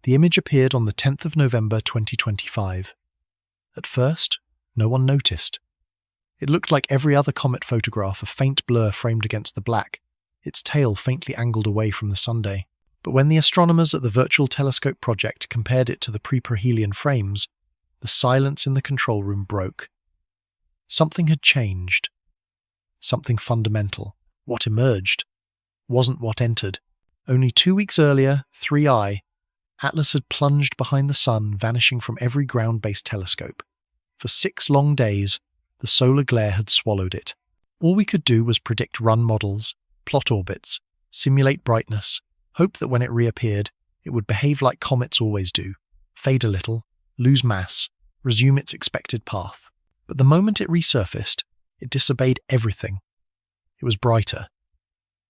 The image appeared on the 10th of November 2025. At first, no one noticed. It looked like every other comet photograph, a faint blur framed against the black, its tail faintly angled away from the sunday. But when the astronomers at the Virtual Telescope project compared it to the pre-perihelion frames, the silence in the control room broke. Something had changed. Something fundamental. What emerged wasn't what entered. Only 2 weeks earlier, 3I, Atlas had plunged behind the sun, vanishing from every ground-based telescope. For 6 long days, the solar glare had swallowed it. All we could do was predict run models, plot orbits, simulate brightness, hope that when it reappeared, it would behave like comets always do, fade a little, lose mass, resume its expected path. But the moment it resurfaced, it disobeyed everything. It was brighter.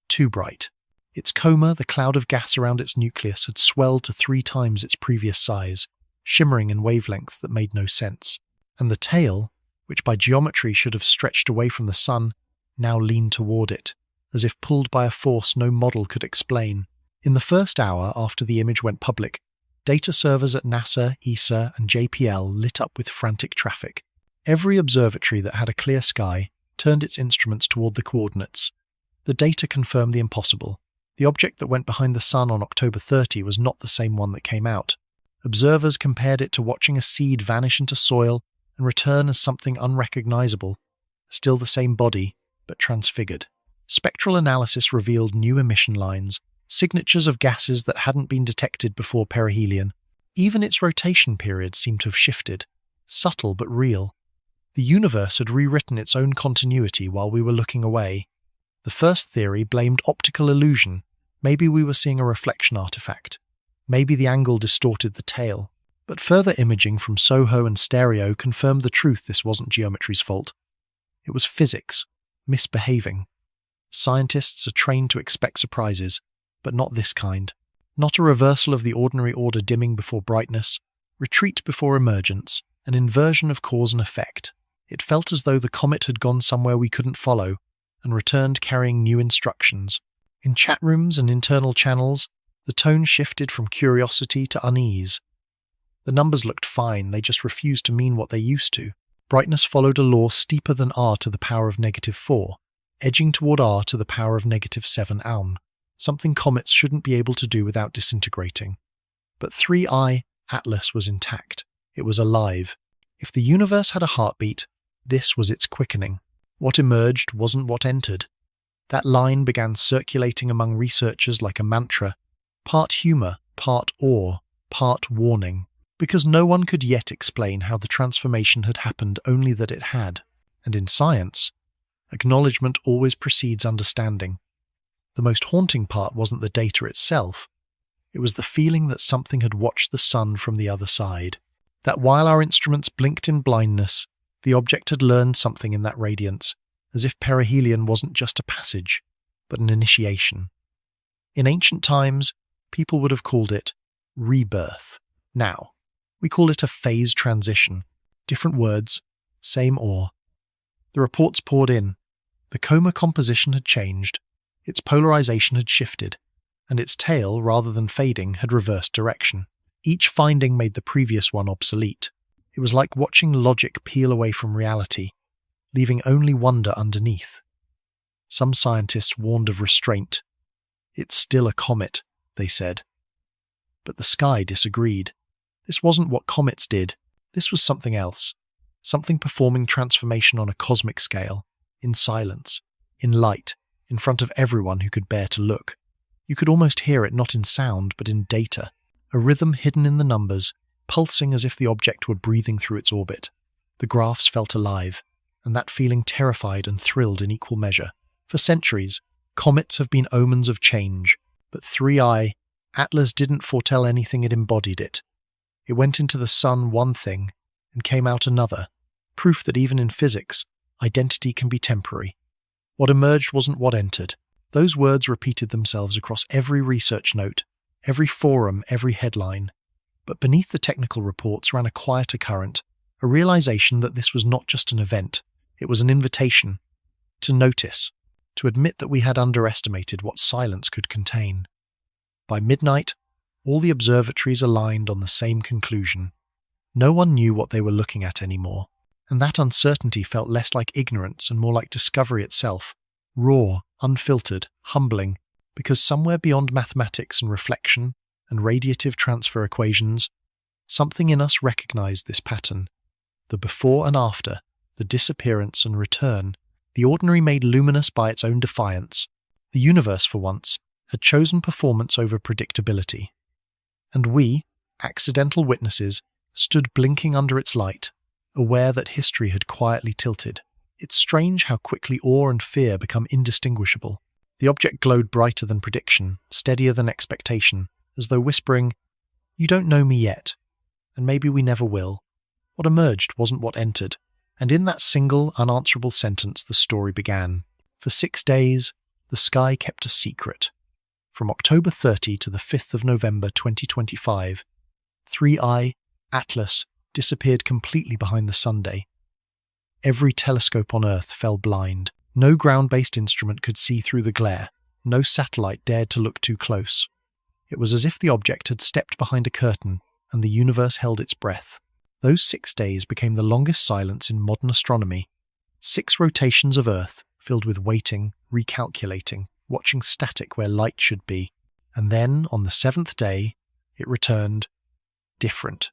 Too bright. Its coma, the cloud of gas around its nucleus, had swelled to 3 times its previous size, shimmering in wavelengths that made no sense. And the tail, which by geometry should have stretched away from the sun, now leaned toward it, as if pulled by a force no model could explain. In the first hour after the image went public, data servers at NASA, ESA, and JPL lit up with frantic traffic. Every observatory that had a clear sky turned its instruments toward the coordinates. The data confirmed the impossible. The object that went behind the sun on October 30 was not the same one that came out. Observers compared it to watching a seed vanish into soil and return as something unrecognizable, still the same body, but transfigured. Spectral analysis revealed new emission lines, signatures of gases that hadn't been detected before perihelion. Even its rotation period seemed to have shifted, subtle but real. The universe had rewritten its own continuity while we were looking away. The first theory blamed optical illusion. Maybe we were seeing a reflection artifact. Maybe the angle distorted the tail. But further imaging from SOHO and stereo confirmed the truth. This wasn't geometry's fault. It was physics, misbehaving. Scientists are trained to expect surprises, but not this kind. Not a reversal of the ordinary order, dimming before brightness, retreat before emergence, an inversion of cause and effect. It felt as though the comet had gone somewhere we couldn't follow, and returned carrying new instructions. In chat rooms and internal channels, the tone shifted from curiosity to unease. The numbers looked fine, they just refused to mean what they used to. Brightness followed a law steeper than r to the power of -4, edging toward r to the power of -7 ohm, something comets shouldn't be able to do without disintegrating. But 3I, Atlas, was intact. It was alive. If the universe had a heartbeat, this was its quickening. What emerged wasn't what entered. That line began circulating among researchers like a mantra, part humor, part awe, part warning, because no one could yet explain how the transformation had happened, only that it had. And in science, acknowledgement always precedes understanding. The most haunting part wasn't the data itself. It was the feeling that something had watched the sun from the other side. That while our instruments blinked in blindness, the object had learned something in that radiance, as if perihelion wasn't just a passage, but an initiation. In ancient times, people would have called it rebirth. Now, we call it a phase transition. Different words, same awe. The reports poured in. The coma composition had changed, its polarization had shifted, and its tail, rather than fading, had reversed direction. Each finding made the previous one obsolete. It was like watching logic peel away from reality, leaving only wonder underneath. Some scientists warned of restraint. It's still a comet, they said. But the sky disagreed. This wasn't what comets did. This was something else. Something performing transformation on a cosmic scale, in silence, in light, in front of everyone who could bear to look. You could almost hear it, not in sound, but in data, a rhythm hidden in the numbers, pulsing as if the object were breathing through its orbit. The graphs felt alive, and that feeling terrified and thrilled in equal measure. For centuries, comets have been omens of change, but 3I, Atlas didn't foretell anything, it embodied it. It went into the sun one thing, and came out another, proof that even in physics, identity can be temporary. What emerged wasn't what entered. Those words repeated themselves across every research note, every forum, every headline. But beneath the technical reports ran a quieter current, a realization that this was not just an event, it was an invitation to notice, to admit that we had underestimated what silence could contain. By midnight, All the observatories aligned on the same conclusion. No one knew what they were looking at anymore, and that uncertainty felt less like ignorance and more like discovery itself, raw, unfiltered, humbling, because somewhere beyond mathematics and reflection and radiative transfer equations, something in us recognized this pattern. The before and after, the disappearance and return, the ordinary made luminous by its own defiance. The universe, for once, had chosen performance over predictability. And we, accidental witnesses, stood blinking under its light, aware that history had quietly tilted. It's strange how quickly awe and fear become indistinguishable. The object glowed brighter than prediction, steadier than expectation, as though whispering, "You don't know me yet, and maybe we never will." What emerged wasn't what entered, and in that single, unanswerable sentence the story began. For 6 days, the sky kept a secret. From October 30 to the 5th of November 2025, 3I, Atlas, disappeared completely behind the Sunday. Every telescope on Earth fell blind. No ground-based instrument could see through the glare. No satellite dared to look too close. It was as if the object had stepped behind a curtain and the universe held its breath. Those 6 days became the longest silence in modern astronomy. 6 rotations of Earth, filled with waiting, recalculating, watching static where light should be. And then, on the 7th day, it returned, different.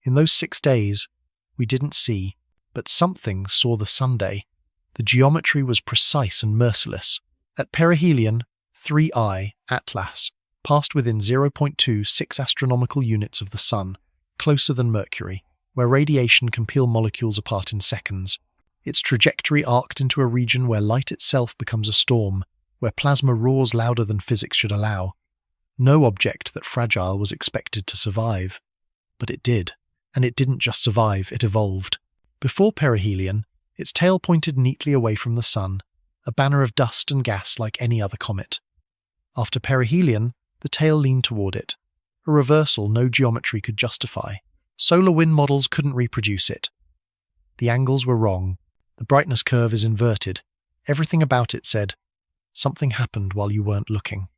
In those 6 days, we didn't see, but something saw the Sunday. The geometry was precise and merciless. At perihelion, 3I, Atlas, passed within 0.26 astronomical units of the Sun, closer than Mercury, where radiation can peel molecules apart in seconds. Its trajectory arced into a region where light itself becomes a storm, where plasma roars louder than physics should allow. No object that fragile was expected to survive. But it did. And it didn't just survive, it evolved. Before perihelion, its tail pointed neatly away from the Sun, a banner of dust and gas like any other comet. After perihelion, the tail leaned toward it, a reversal no geometry could justify. Solar wind models couldn't reproduce it. The angles were wrong, the brightness curve is inverted. Everything about it said, something happened while you weren't looking.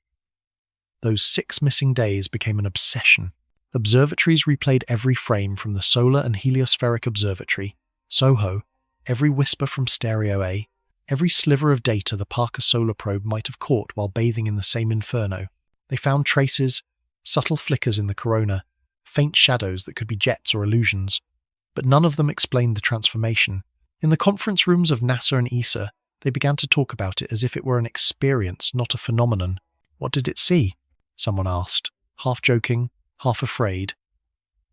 Those 6 missing days became an obsession. Observatories replayed every frame from the Solar and Heliospheric Observatory, SOHO, every whisper from Stereo A, every sliver of data the Parker Solar Probe might have caught while bathing in the same inferno. They found traces, subtle flickers in the corona, faint shadows that could be jets or illusions, but none of them explained the transformation. In the conference rooms of NASA and ESA, they began to talk about it as if it were an experience, not a phenomenon. What did it see? Someone asked, half joking, half afraid.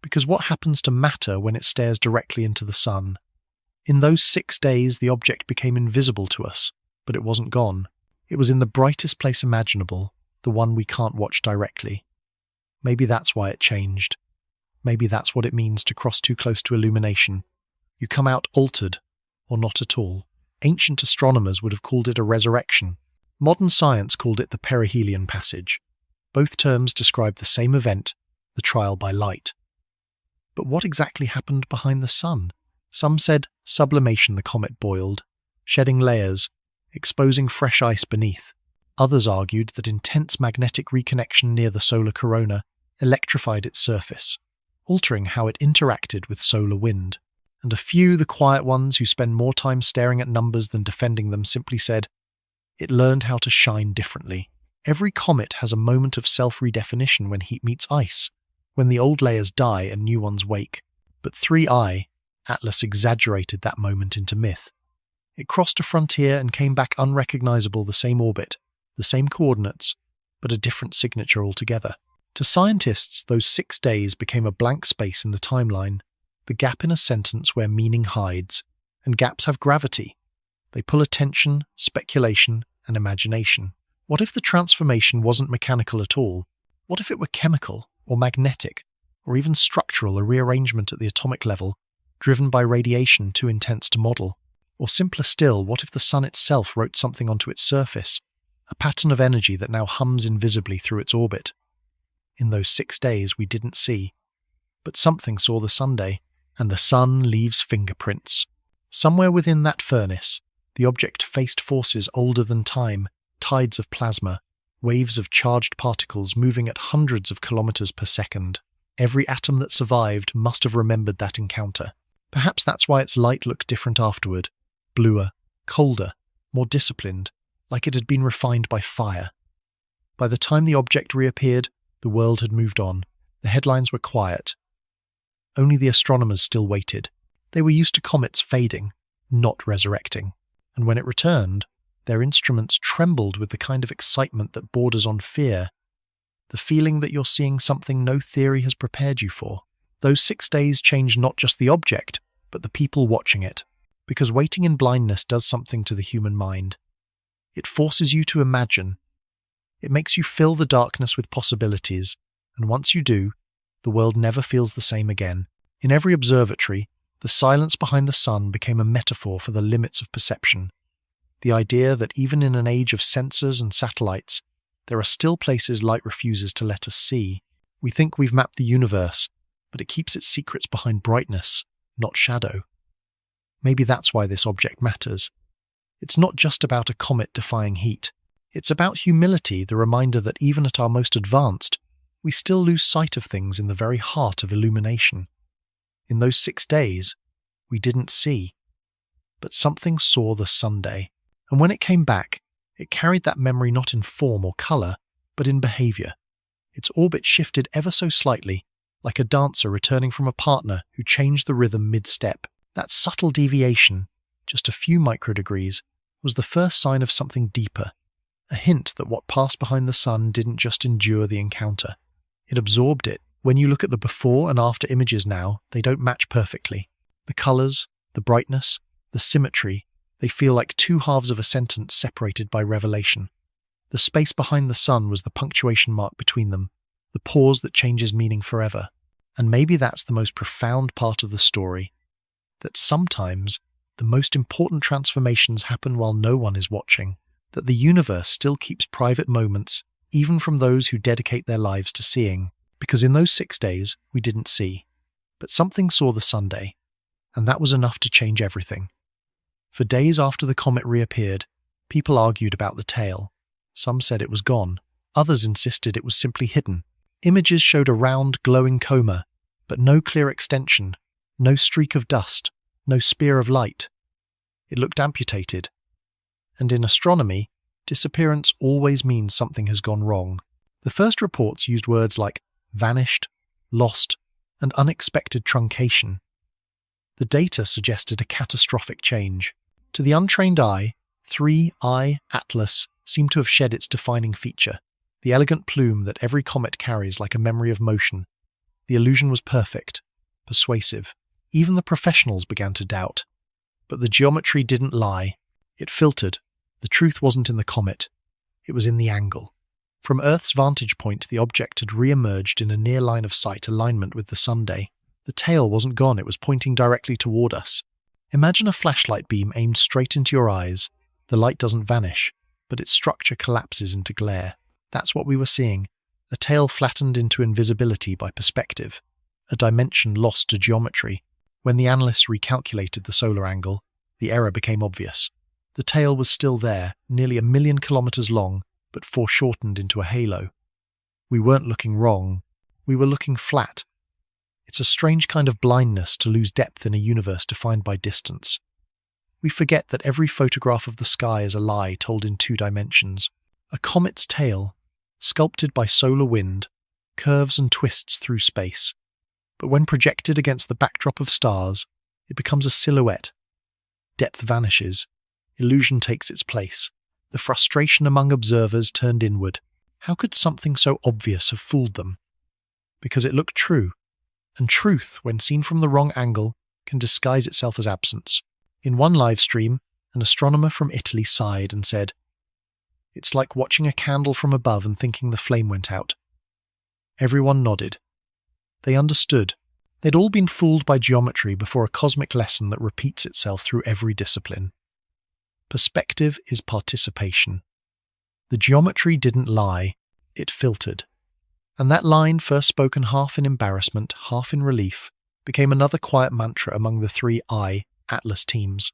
Because what happens to matter when it stares directly into the Sun? In those 6 days, the object became invisible to us, but it wasn't gone. It was in the brightest place imaginable, the one we can't watch directly. Maybe that's why it changed. Maybe that's what it means to cross too close to illumination. You come out altered, or not at all. Ancient astronomers would have called it a resurrection. Modern science called it the perihelion passage. Both terms describe the same event, the trial by light. But what exactly happened behind the Sun? Some said sublimation the comet boiled, shedding layers, exposing fresh ice beneath. Others argued that intense magnetic reconnection near the solar corona electrified its surface, altering how it interacted with solar wind. And a few, the quiet ones who spend more time staring at numbers than defending them, simply said, it learned how to shine differently. Every comet has a moment of self-redefinition when heat meets ice, when the old layers die and new ones wake. But 3I, Atlas exaggerated that moment into myth. It crossed a frontier and came back unrecognizable, the same orbit, the same coordinates, but a different signature altogether. To scientists, those 6 days became a blank space in the timeline, the gap in a sentence where meaning hides, and gaps have gravity. They pull attention, speculation, and imagination. What if the transformation wasn't mechanical at all? What if it were chemical, or magnetic, or even structural, a rearrangement at the atomic level, driven by radiation too intense to model? Or simpler still, what if the Sun itself wrote something onto its surface, a pattern of energy that now hums invisibly through its orbit? In those 6 days we didn't see, but something saw the Sunday, and the Sun leaves fingerprints. Somewhere within that furnace, the object faced forces older than time, tides of plasma, waves of charged particles moving at hundreds of kilometers per second. Every atom that survived must have remembered that encounter. Perhaps that's why its light looked different afterward, bluer, colder, more disciplined, like it had been refined by fire. By the time the object reappeared, the world had moved on. The headlines were quiet. Only the astronomers still waited. They were used to comets fading, not resurrecting. And when it returned, their instruments trembled with the kind of excitement that borders on fear. The feeling that you're seeing something no theory has prepared you for. Those 6 days changed not just the object, but the people watching it. Because waiting in blindness does something to the human mind. It forces you to imagine. It makes you fill the darkness with possibilities, and once you do, the world never feels the same again. In every observatory, the silence behind the sun became a metaphor for the limits of perception. The idea that even in an age of sensors and satellites, there are still places light refuses to let us see. We think we've mapped the universe, but it keeps its secrets behind brightness, not shadow. Maybe that's why this object matters. It's not just about a comet defying heat. It's about humility, the reminder that even at our most advanced, we still lose sight of things in the very heart of illumination. In those 6 days, we didn't see. But something saw the Sunday, and when it came back, it carried that memory not in form or colour, but in behaviour. Its orbit shifted ever so slightly, like a dancer returning from a partner who changed the rhythm mid-step. That subtle deviation, just a few microdegrees, was the first sign of something deeper, a hint that what passed behind the sun didn't just endure the encounter. It absorbed it. When you look at the before and after images now, they don't match perfectly. The colours, the brightness, the symmetry, they feel like two halves of a sentence separated by revelation. The space behind the sun was the punctuation mark between them, the pause that changes meaning forever. And maybe that's the most profound part of the story, that sometimes the most important transformations happen while no one is watching, that the universe still keeps private moments, even from those who dedicate their lives to seeing. Because in those 6 days, we didn't see. But something saw the Sunday, and that was enough to change everything. For days after the comet reappeared, people argued about the tail. Some said it was gone. Others insisted it was simply hidden. Images showed a round, glowing coma, but no clear extension, no streak of dust, no spear of light. It looked amputated. And in astronomy, disappearance always means something has gone wrong. The first reports used words like vanished, lost, and unexpected truncation. The data suggested a catastrophic change. To the untrained eye, 3I Atlas seemed to have shed its defining feature, the elegant plume that every comet carries like a memory of motion. The illusion was perfect, persuasive. Even the professionals began to doubt. But the geometry didn't lie. It filtered. The truth wasn't in the comet. It was in the angle. From Earth's vantage point, the object had re-emerged in a near line of sight alignment with the Sunday. The tail wasn't gone, it was pointing directly toward us. Imagine a flashlight beam aimed straight into your eyes. The light doesn't vanish, but its structure collapses into glare. That's what we were seeing, a tail flattened into invisibility by perspective, a dimension lost to geometry. When the analysts recalculated the solar angle, the error became obvious. The tail was still there, nearly 1 million kilometers long, but foreshortened into a halo. We weren't looking wrong, we were looking flat. It's a strange kind of blindness to lose depth in a universe defined by distance. We forget that every photograph of the sky is a lie told in 2 dimensions. A comet's tail, sculpted by solar wind, curves and twists through space. But when projected against the backdrop of stars, it becomes a silhouette. Depth vanishes. Illusion takes its place. The frustration among observers turned inward. How could something so obvious have fooled them? Because it looked true. And truth, when seen from the wrong angle, can disguise itself as absence. In one live stream, an astronomer from Italy sighed and said, "It's like watching a candle from above and thinking the flame went out." Everyone nodded. They understood. They'd all been fooled by geometry before a cosmic lesson that repeats itself through every discipline. Perspective is participation. The geometry didn't lie, it filtered. And that line, first spoken half in embarrassment, half in relief, became another quiet mantra among the 3I Atlas teams.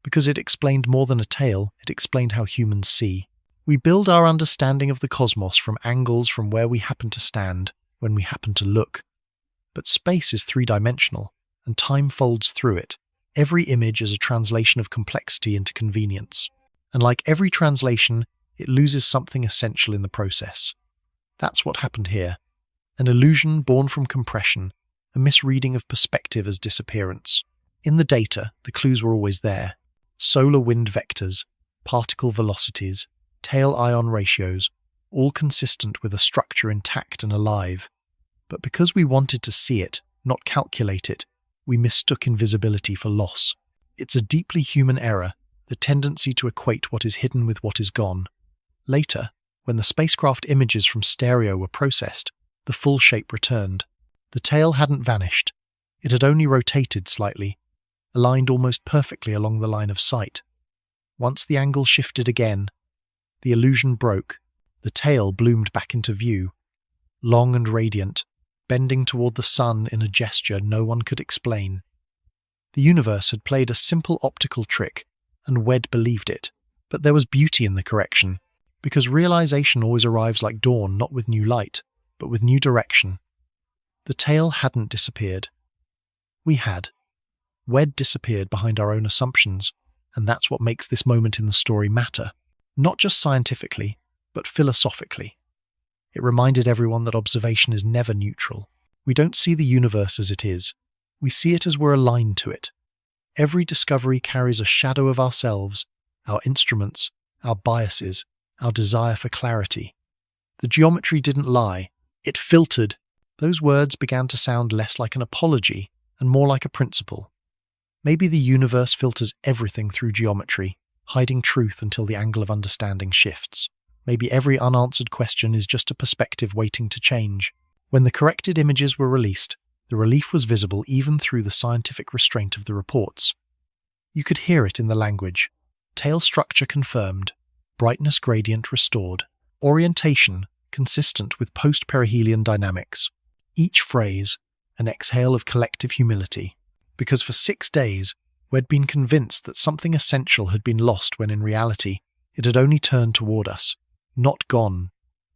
Because it explained more than a tail, it explained how humans see. We build our understanding of the cosmos from angles from where we happen to stand when we happen to look. But space is three-dimensional, and time folds through it. Every image is a translation of complexity into convenience. And like every translation, it loses something essential in the process. That's what happened here. An illusion born from compression, a misreading of perspective as disappearance. In the data, the clues were always there. Solar wind vectors, particle velocities, tail-ion ratios, all consistent with a structure intact and alive. But because we wanted to see it, not calculate it, we mistook invisibility for loss. It's a deeply human error, the tendency to equate what is hidden with what is gone. Later, when the spacecraft images from stereo were processed, the full shape returned. The tail hadn't vanished. It had only rotated slightly, aligned almost perfectly along the line of sight. Once the angle shifted again, the illusion broke. The tail bloomed back into view, long and radiant, bending toward the sun in a gesture no one could explain. The universe had played a simple optical trick, and Webb believed it. But there was beauty in the correction, because realization always arrives like dawn, not with new light, but with new direction. The tail hadn't disappeared. We had. Webb disappeared behind our own assumptions, and that's what makes this moment in the story matter, not just scientifically, but philosophically. It reminded everyone that observation is never neutral. We don't see the universe as it is. We see it as we're aligned to it. Every discovery carries a shadow of ourselves, our instruments, our biases, our desire for clarity. The geometry didn't lie. It filtered. Those words began to sound less like an apology and more like a principle. Maybe the universe filters everything through geometry, hiding truth until the angle of understanding shifts. Maybe every unanswered question is just a perspective waiting to change. When the corrected images were released, the relief was visible even through the scientific restraint of the reports. You could hear it in the language. Tail structure confirmed, brightness gradient restored, orientation consistent with post-perihelion dynamics. Each phrase, an exhale of collective humility. Because for 6 days, we'd been convinced that something essential had been lost when in reality, it had only turned toward us. Not gone,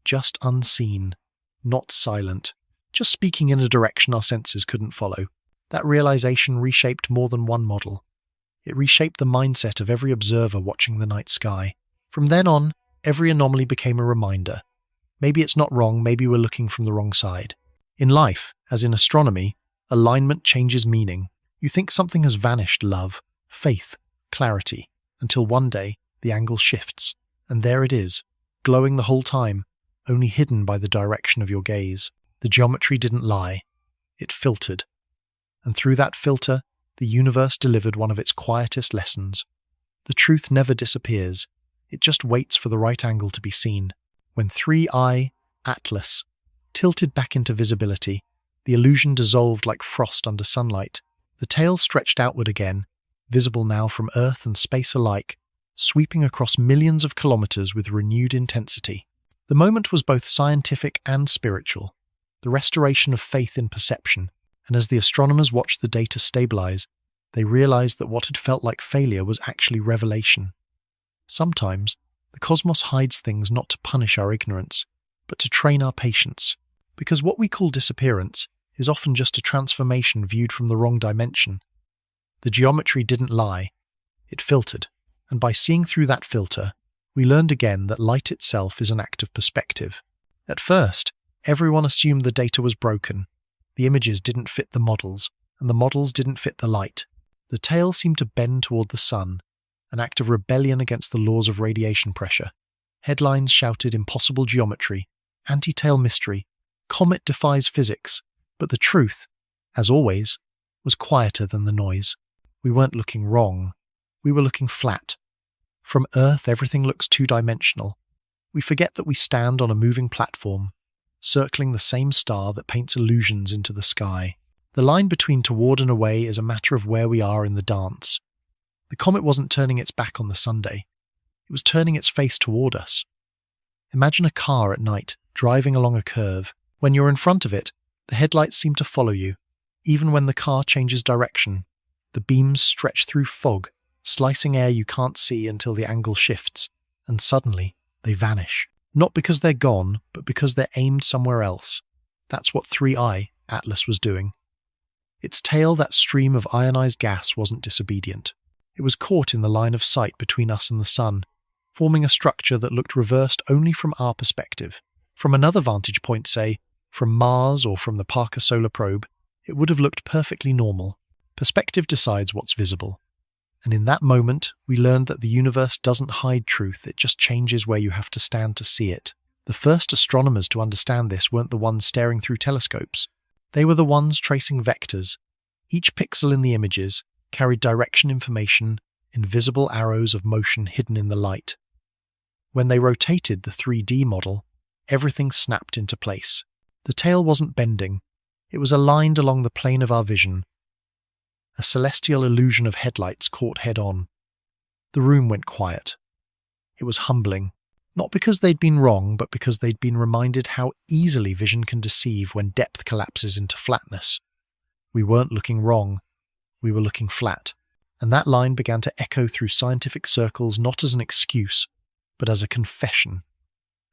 just unseen, not silent, just speaking in a direction our senses couldn't follow. That realization reshaped more than one model. It reshaped the mindset of every observer watching the night sky. From then on, every anomaly became a reminder. Maybe it's not wrong, maybe we're looking from the wrong side. In life, as in astronomy, alignment changes meaning. You think something has vanished, love, faith, clarity, until one day the angle shifts, and there it is, glowing the whole time, only hidden by the direction of your gaze. The geometry didn't lie. It filtered. And through that filter, the universe delivered one of its quietest lessons. The truth never disappears. It just waits for the right angle to be seen. When 3I, Atlas, tilted back into visibility, the illusion dissolved like frost under sunlight. The tail stretched outward again, visible now from Earth and space alike, sweeping across millions of kilometers with renewed intensity. The moment was both scientific and spiritual, the restoration of faith in perception, and as the astronomers watched the data stabilize, they realized that what had felt like failure was actually revelation. Sometimes, the cosmos hides things not to punish our ignorance, but to train our patience, because what we call disappearance is often just a transformation viewed from the wrong dimension. The geometry didn't lie, it filtered, and by seeing through that filter, we learned again that light itself is an act of perspective. At first, everyone assumed the data was broken. The images didn't fit the models, and the models didn't fit the light. The tail seemed to bend toward the sun, an act of rebellion against the laws of radiation pressure. Headlines shouted impossible geometry, anti-tail mystery, comet defies physics. But the truth, as always, was quieter than the noise. We weren't looking wrong. We were looking flat. From Earth, everything looks two-dimensional. We forget that we stand on a moving platform, circling the same star that paints illusions into the sky. The line between toward and away is a matter of where we are in the dance. The comet wasn't turning its back on the Sunday. It was turning its face toward us. Imagine a car at night, driving along a curve. When you're in front of it, the headlights seem to follow you. Even when the car changes direction, the beams stretch through fog, slicing air you can't see until the angle shifts. And suddenly, They vanish. Not because they're gone, but because they're aimed somewhere else. That's what 3I, Atlas, was doing. Its tail, that stream of ionized gas, wasn't disobedient. It was caught in the line of sight between us and the sun, forming a structure that looked reversed only from our perspective. From another vantage point, say, from Mars or from the Parker Solar Probe, it would have looked perfectly normal. Perspective decides what's visible. And in that moment, we learned that the universe doesn't hide truth, it just changes where you have to stand to see it. The first astronomers to understand this weren't the ones staring through telescopes. They were the ones tracing vectors. Each pixel in the images carried direction information, invisible arrows of motion hidden in the light. When they rotated the 3D model, everything snapped into place. The tail wasn't bending. It was aligned along the plane of our vision. A celestial illusion of headlights caught head-on. The room went quiet. It was humbling, not because they'd been wrong, but because they'd been reminded how easily vision can deceive when depth collapses into flatness. We weren't looking wrong. We were looking flat. And that line began to echo through scientific circles not as an excuse, but as a confession.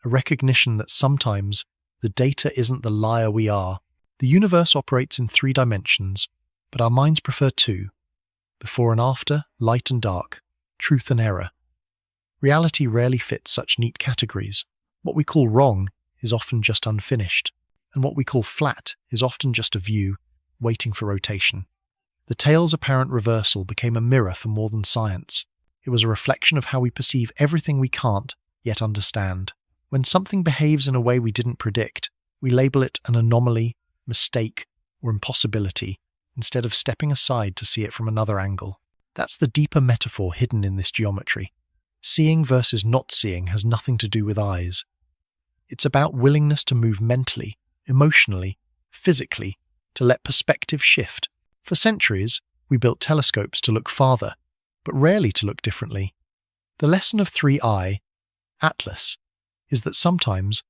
A recognition that sometimes the data isn't the liar we are. The universe operates in 3 dimensions, but our minds prefer 2. Before and after, light and dark, truth and error. Reality rarely fits such neat categories. What we call wrong is often just unfinished, and what we call flat is often just a view, waiting for rotation. The tail's apparent reversal became a mirror for more than science. It was a reflection of how we perceive everything we can't yet understand. When something behaves in a way we didn't predict, we label it an anomaly, mistake, or impossibility, instead of stepping aside to see it from another angle. That's the deeper metaphor hidden in this geometry. Seeing versus not seeing has nothing to do with eyes. It's about willingness to move mentally, emotionally, physically, to let perspective shift. For centuries, we built telescopes to look farther, but rarely to look differently. The lesson of 3I, Atlas, is that sometimes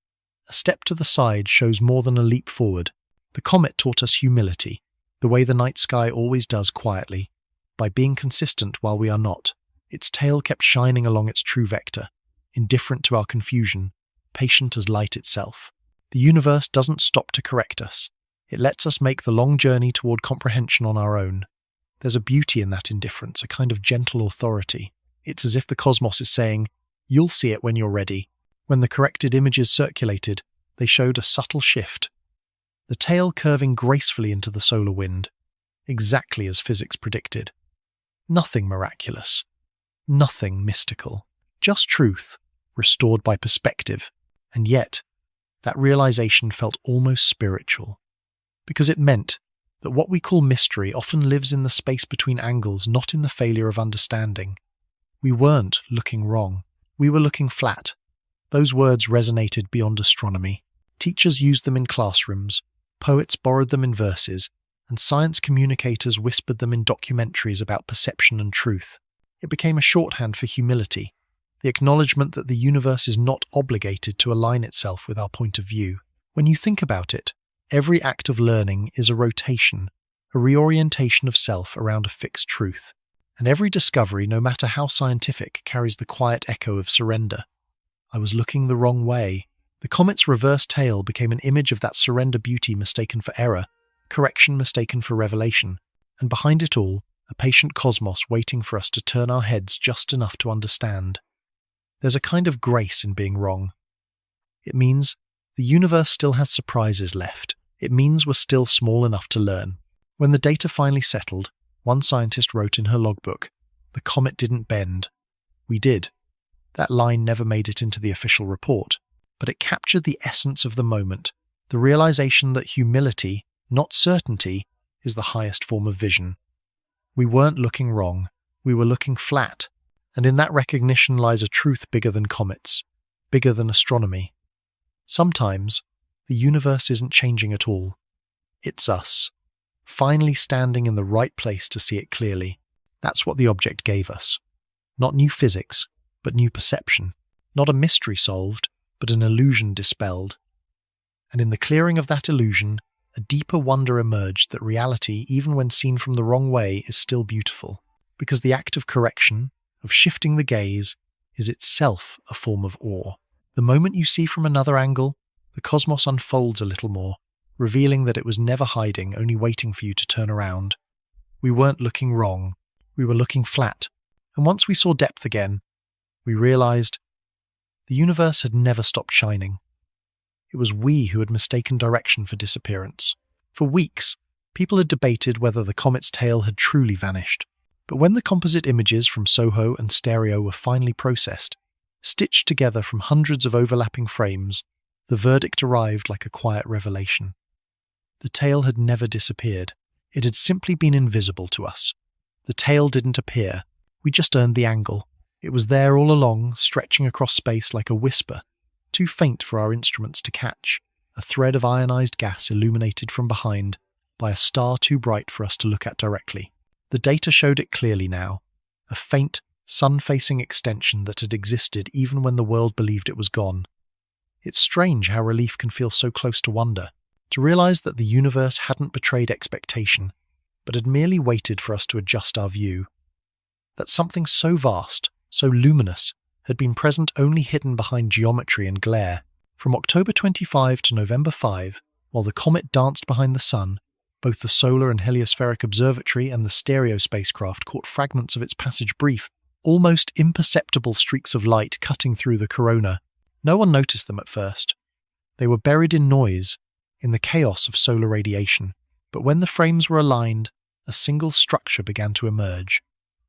a step to the side shows more than a leap forward. The comet taught us humility, the way the night sky always does quietly, by being consistent while we are not. Its tail kept shining along its true vector, indifferent to our confusion, patient as light itself. The universe doesn't stop to correct us. It lets us make the long journey toward comprehension on our own. There's a beauty in that indifference, a kind of gentle authority. It's as if the cosmos is saying, "You'll see it when you're ready." When the corrected images circulated, they showed a subtle shift. The tail curving gracefully into the solar wind, exactly as physics predicted. Nothing miraculous. Nothing mystical. Just truth, restored by perspective. And yet, that realization felt almost spiritual. Because it meant that what we call mystery often lives in the space between angles, not in the failure of understanding. We weren't looking wrong. We were looking flat. Those words resonated beyond astronomy. Teachers used them in classrooms, poets borrowed them in verses, and science communicators whispered them in documentaries about perception and truth. It became a shorthand for humility, the acknowledgement that the universe is not obligated to align itself with our point of view. When you think about it, every act of learning is a rotation, a reorientation of self around a fixed truth. And every discovery, no matter how scientific, carries the quiet echo of surrender. I was looking the wrong way. The comet's reverse tail became an image of that surrender beauty mistaken for error, correction mistaken for revelation, and behind it all, a patient cosmos waiting for us to turn our heads just enough to understand. There's a kind of grace in being wrong. It means the universe still has surprises left. It means we're still small enough to learn. When the data finally settled, one scientist wrote in her logbook, "The comet didn't bend. We did." That line never made it into the official report, but it captured the essence of the moment, the realization that humility, not certainty, is the highest form of vision. We weren't looking wrong, we were looking flat, and in that recognition lies a truth bigger than comets, bigger than astronomy. Sometimes, the universe isn't changing at all. It's us, finally standing in the right place to see it clearly. That's what the object gave us. Not new physics, but new perception. Not a mystery solved, but an illusion dispelled. And in the clearing of that illusion, a deeper wonder emerged that reality, even when seen from the wrong way, is still beautiful. Because the act of correction, of shifting the gaze, is itself a form of awe. The moment you see from another angle, the cosmos unfolds a little more, revealing that it was never hiding, only waiting for you to turn around. We weren't looking wrong. We were looking flat. And once we saw depth again, we realized the universe had never stopped shining. It was we who had mistaken direction for disappearance. For weeks, people had debated whether the comet's tail had truly vanished. But when the composite images from SOHO and stereo were finally processed, stitched together from hundreds of overlapping frames, the verdict arrived like a quiet revelation. The tail had never disappeared. It had simply been invisible to us. The tail didn't appear. We just earned the angle. It was there all along, stretching across space like a whisper, too faint for our instruments to catch, a thread of ionized gas illuminated from behind by a star too bright for us to look at directly. The data showed it clearly now, a faint, sun-facing extension that had existed even when the world believed it was gone. It's strange how relief can feel so close to wonder, to realize that the universe hadn't betrayed expectation, but had merely waited for us to adjust our view. That something so vast, so luminous, had been present only hidden behind geometry and glare. From October 25 to November 5, while the comet danced behind the sun, both the Solar and Heliospheric Observatory and the stereo spacecraft caught fragments of its passage brief, almost imperceptible streaks of light cutting through the corona. No one noticed them at first. They were buried in noise, in the chaos of solar radiation. But when the frames were aligned, a single structure began to emerge.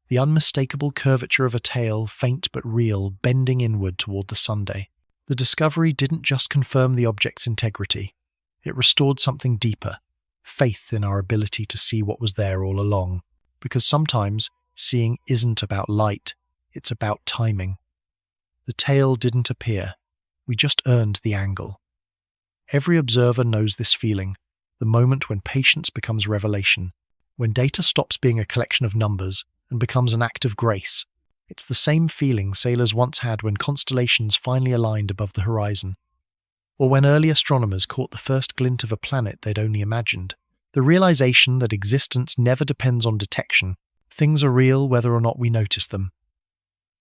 The unmistakable curvature of a tail, faint but real, bending inward toward the Sunday. The discovery didn't just confirm the object's integrity. It restored something deeper, faith in our ability to see what was there all along. Because sometimes, seeing isn't about light, it's about timing. The tail didn't appear. We just earned the angle. Every observer knows this feeling, the moment when patience becomes revelation, when data stops being a collection of numbers and becomes an act of grace. It's the same feeling sailors once had when constellations finally aligned above the horizon, or when early astronomers caught the first glint of a planet they'd only imagined. The realization that existence never depends on detection. Things are real whether or not we notice them.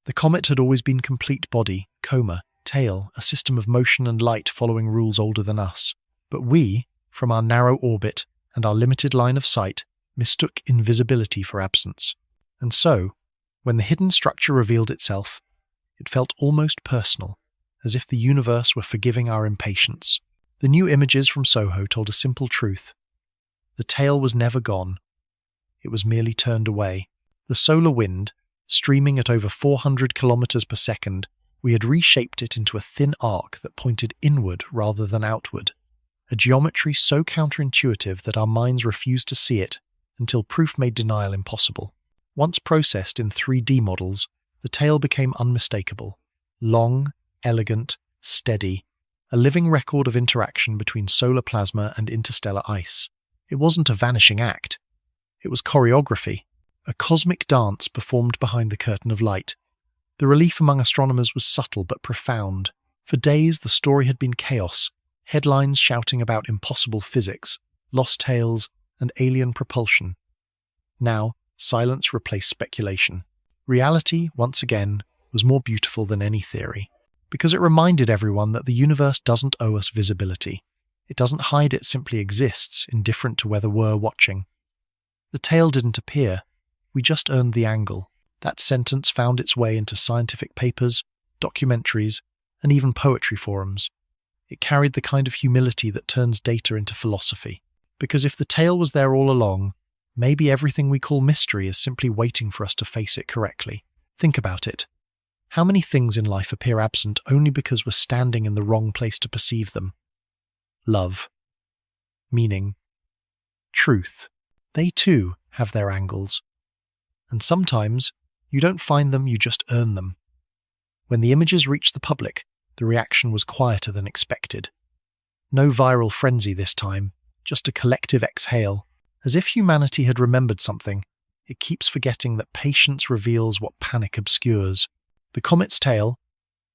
The comet had always been complete body, coma, tail, a system of motion and light following rules older than us. But we, from our narrow orbit and our limited line of sight, mistook invisibility for absence. And so, when the hidden structure revealed itself, it felt almost personal, as if the universe were forgiving our impatience. The new images from SOHO told a simple truth. The tail was never gone. It was merely turned away. The solar wind, streaming at over 400 kilometers per second, we had reshaped it into a thin arc that pointed inward rather than outward, a geometry so counterintuitive that our minds refused to see it until proof made denial impossible. Once processed in 3D models, the tail became unmistakable. Long, elegant, steady, a living record of interaction between solar plasma and interstellar ice. It wasn't a vanishing act. It was choreography, a cosmic dance performed behind the curtain of light. The relief among astronomers was subtle but profound. For days, the story had been chaos, headlines shouting about impossible physics, lost tails, and alien propulsion. Now, silence replaced speculation. Reality, once again, was more beautiful than any theory, because it reminded everyone that the universe doesn't owe us visibility. It doesn't hide, it simply exists, indifferent to whether we're watching. The tail didn't appear. We just earned the angle. That sentence found its way into scientific papers, documentaries, and even poetry forums. It carried the kind of humility that turns data into philosophy. Because if the tail was there all along, maybe everything we call mystery is simply waiting for us to face it correctly. Think about it. How many things in life appear absent only because we're standing in the wrong place to perceive them? Love, meaning, truth. They too have their angles. And sometimes, you don't find them, you just earn them. When the images reached the public, the reaction was quieter than expected. No viral frenzy this time, just a collective exhale. As if humanity had remembered something, it keeps forgetting that patience reveals what panic obscures. The comet's tail,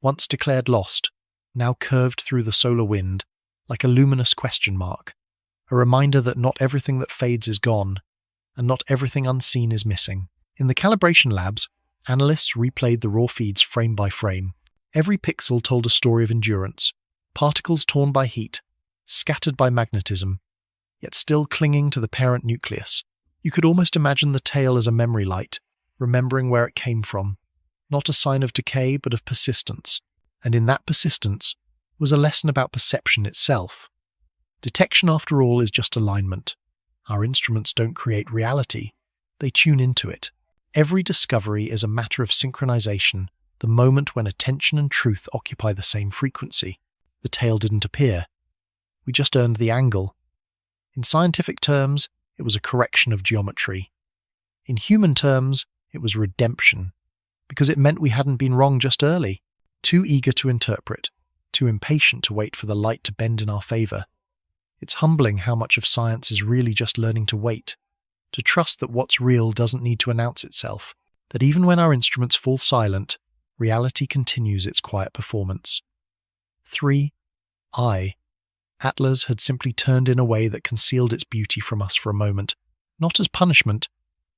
once declared lost, now curved through the solar wind, like a luminous question mark, a reminder that not everything that fades is gone, and not everything unseen is missing. In the calibration labs, analysts replayed the raw feeds frame by frame. Every pixel told a story of endurance, particles torn by heat, scattered by magnetism, yet still clinging to the parent nucleus. You could almost imagine the tail as a memory light, remembering where it came from, not a sign of decay but of persistence. And in that persistence was a lesson about perception itself. Detection, after all, is just alignment. Our instruments don't create reality, they tune into it. Every discovery is a matter of synchronization, the moment when attention and truth occupy the same frequency. The tail didn't appear. We just earned the angle. In scientific terms, it was a correction of geometry. In human terms, it was redemption, because it meant we hadn't been wrong just early, too eager to interpret, too impatient to wait for the light to bend in our favor. It's humbling how much of science is really just learning to wait, to trust that what's real doesn't need to announce itself, that even when our instruments fall silent, reality continues its quiet performance. 3. Atlas had simply turned in a way that concealed its beauty from us for a moment, not as punishment,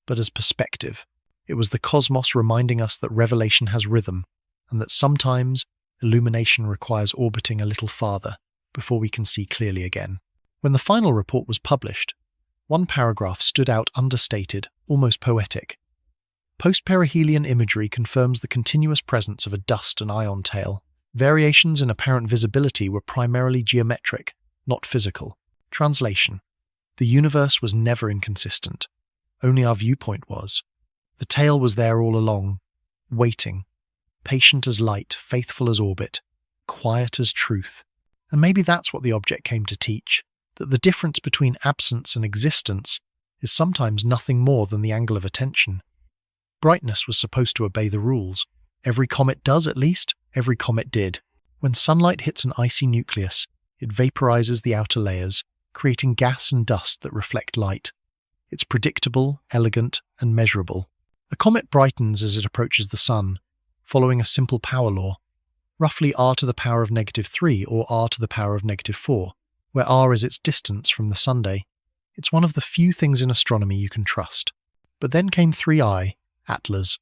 but as perspective. It was the cosmos reminding us that revelation has rhythm, and that sometimes illumination requires orbiting a little farther before we can see clearly again. When the final report was published, one paragraph stood out understated, almost poetic. Post-perihelion imagery confirms the continuous presence of a dust and ion tail. Variations in apparent visibility were primarily geometric, not physical. Translation: the universe was never inconsistent. Only our viewpoint was. The tail was there all along, waiting, patient as light, faithful as orbit, quiet as truth. And maybe that's what the object came to teach, that the difference between absence and existence is sometimes nothing more than the angle of attention. Brightness was supposed to obey the rules. Every comet does, at least. Every comet did. When sunlight hits an icy nucleus, it vaporizes the outer layers, creating gas and dust that reflect light. It's predictable, elegant, and measurable. A comet brightens as it approaches the sun, following a simple power law, roughly r to the power of -3 or r to the power of -4, where r is its distance from the sunday. It's one of the few things in astronomy you can trust. But then came 3I, Atlas,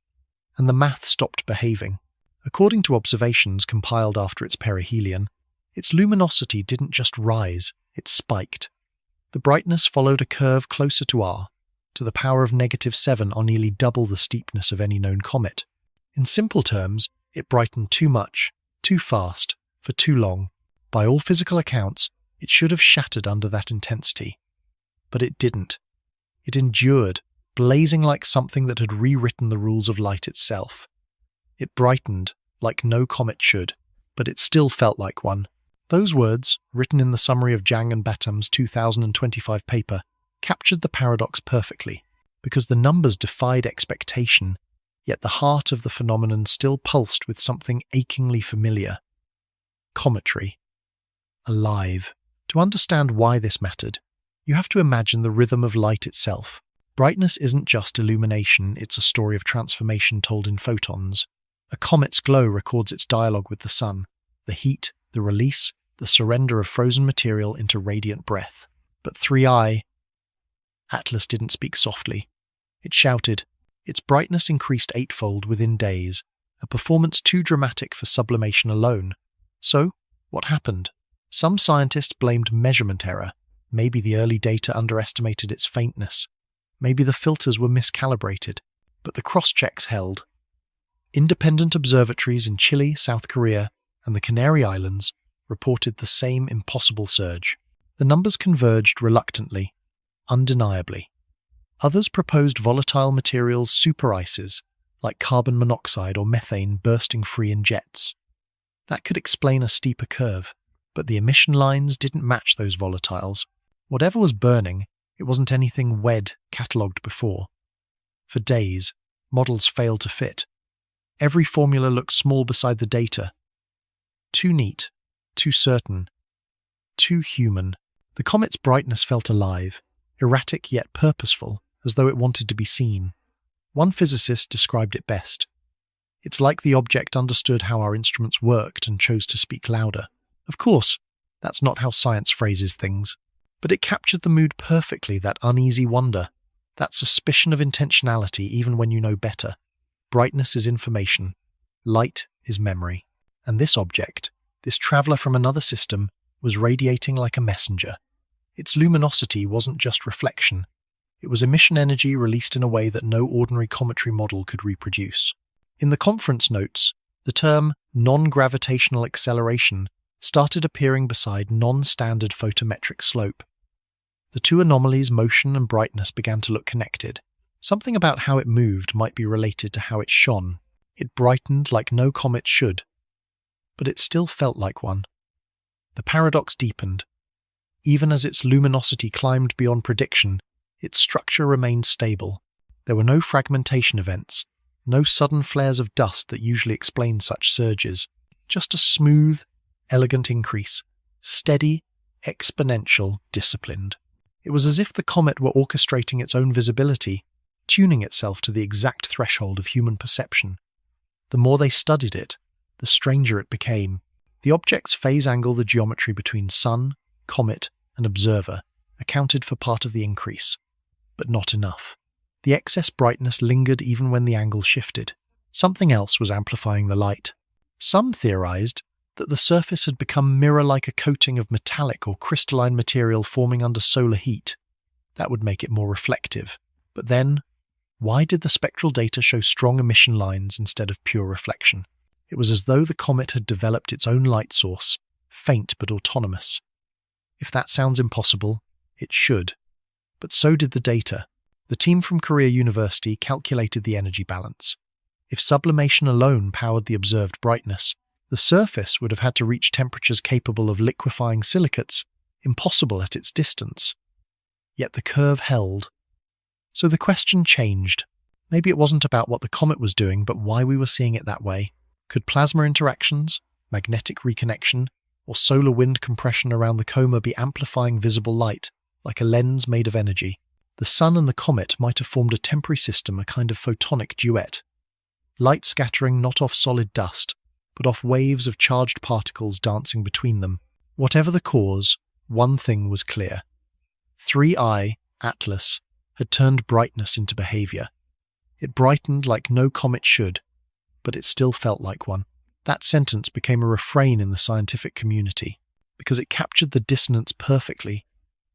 and the math stopped behaving. According to observations compiled after its perihelion, its luminosity didn't just rise, it spiked. The brightness followed a curve closer to r, to the power of -7 or nearly double the steepness of any known comet. In simple terms, it brightened too much, too fast, for too long. By all physical accounts, it should have shattered under that intensity. But it didn't. It endured, blazing like something that had rewritten the rules of light itself. It brightened, like no comet should, but it still felt like one. Those words, written in the summary of Jang and Batam's 2025 paper, captured the paradox perfectly, because the numbers defied expectation, yet the heart of the phenomenon still pulsed with something achingly familiar. Cometry. Alive. To understand why this mattered, you have to imagine the rhythm of light itself. Brightness isn't just illumination, it's a story of transformation told in photons. A comet's glow records its dialogue with the sun, the heat, the release, the surrender of frozen material into radiant breath. But 3I, Atlas didn't speak softly. It shouted. Its brightness increased eightfold within days, a performance too dramatic for sublimation alone. So, what happened? Some scientists blamed measurement error. Maybe the early data underestimated its faintness. Maybe the filters were miscalibrated. But the cross-checks held. Independent observatories in Chile, South Korea, and the Canary Islands reported the same impossible surge. The numbers converged reluctantly, undeniably. Others proposed volatile materials super ices, like carbon monoxide or methane bursting free in jets. That could explain a steeper curve, but the emission lines didn't match those volatiles. Whatever was burning, it wasn't anything WED catalogued before. For days, models failed to fit. Every formula looked small beside the data. Too neat, too certain, too human. The comet's brightness felt alive, erratic yet purposeful, as though it wanted to be seen. One physicist described it best. It's like the object understood how our instruments worked and chose to speak louder. Of course, that's not how science phrases things, but it captured the mood perfectly, that uneasy wonder, that suspicion of intentionality even when you know better. Brightness is information. Light is memory. And this object, this traveler from another system, was radiating like a messenger. Its luminosity wasn't just reflection. It was emission energy released in a way that no ordinary cometary model could reproduce. In the conference notes, the term non-gravitational acceleration started appearing beside non-standard photometric slope. The two anomalies, motion and brightness, began to look connected. Something about how it moved might be related to how it shone. It brightened like no comet should, but it still felt like one. The paradox deepened. Even as its luminosity climbed beyond prediction, its structure remained stable. There were no fragmentation events, no sudden flares of dust that usually explain such surges, just a smooth, elegant increase, steady, exponential, disciplined. It was as if the comet were orchestrating its own visibility, tuning itself to the exact threshold of human perception. The more they studied it, the stranger it became. The object's phase angle, the geometry between sun, comet, and observer, accounted for part of the increase, but not enough. The excess brightness lingered even when the angle shifted. Something else was amplifying the light. Some theorized that the surface had become mirror-like, a coating of metallic or crystalline material forming under solar heat. That would make it more reflective. But then, why did the spectral data show strong emission lines instead of pure reflection? It was as though the comet had developed its own light source, faint but autonomous. If that sounds impossible, it should. But so did the data. The team from Korea University calculated the energy balance. If sublimation alone powered the observed brightness, the surface would have had to reach temperatures capable of liquefying silicates, impossible at its distance. Yet the curve held. So the question changed. Maybe it wasn't about what the comet was doing, but why we were seeing it that way. Could plasma interactions, magnetic reconnection, or solar wind compression around the coma be amplifying visible light, like a lens made of energy? The sun and the comet might have formed a temporary system, a kind of photonic duet. Light scattering not off solid dust, but off waves of charged particles dancing between them. Whatever the cause, one thing was clear. 3I, Atlas, had turned brightness into behavior. It brightened like no comet should, but it still felt like one. That sentence became a refrain in the scientific community, because it captured the dissonance perfectly,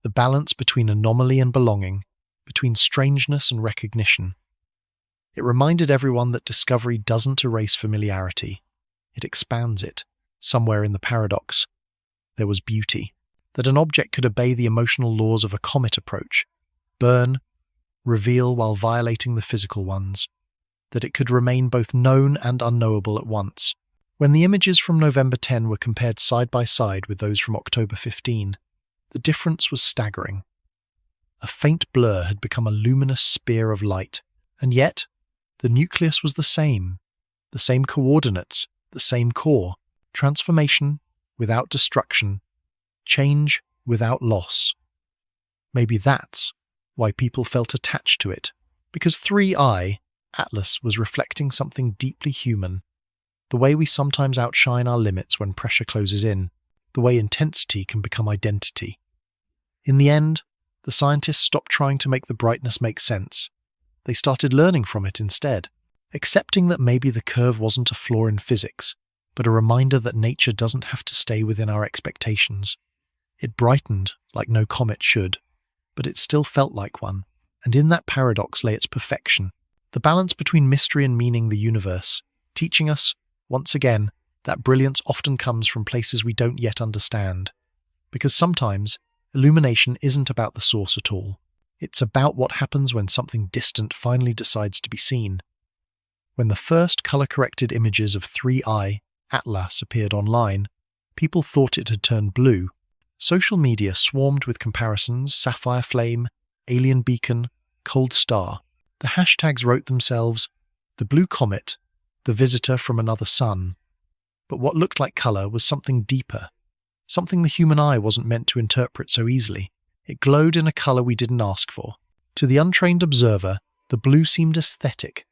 the balance between anomaly and belonging, between strangeness and recognition. It reminded everyone that discovery doesn't erase familiarity. It expands it. Somewhere in the paradox, there was beauty. That an object could obey the emotional laws of a comet approach, burn, reveal while violating the physical ones. That it could remain both known and unknowable at once. When the images from November 10 were compared side by side with those from October 15, the difference was staggering. A faint blur had become a luminous spear of light, and yet the nucleus was the same coordinates, the same core, transformation without destruction, change without loss. Maybe that's why people felt attached to it, because 3I, Atlas, was reflecting something deeply human, the way we sometimes outshine our limits when pressure closes in, the way intensity can become identity. In the end, the scientists stopped trying to make the brightness make sense. They started learning from it instead, accepting that maybe the curve wasn't a flaw in physics, but a reminder that nature doesn't have to stay within our expectations. It brightened like no comet should, but it still felt like one, and in that paradox lay its perfection, the balance between mystery and meaning, the universe, teaching us, once again, that brilliance often comes from places we don't yet understand. Because sometimes, illumination isn't about the source at all. It's about what happens when something distant finally decides to be seen. When the first color-corrected images of 3I, Atlas, appeared online, people thought it had turned blue. Social media swarmed with comparisons: sapphire flame, alien beacon, cold star. The hashtags wrote themselves, the blue comet, the visitor from another sun. But what looked like color was something deeper, something the human eye wasn't meant to interpret so easily. It glowed in a color we didn't ask for. To the untrained observer, the blue seemed aesthetic,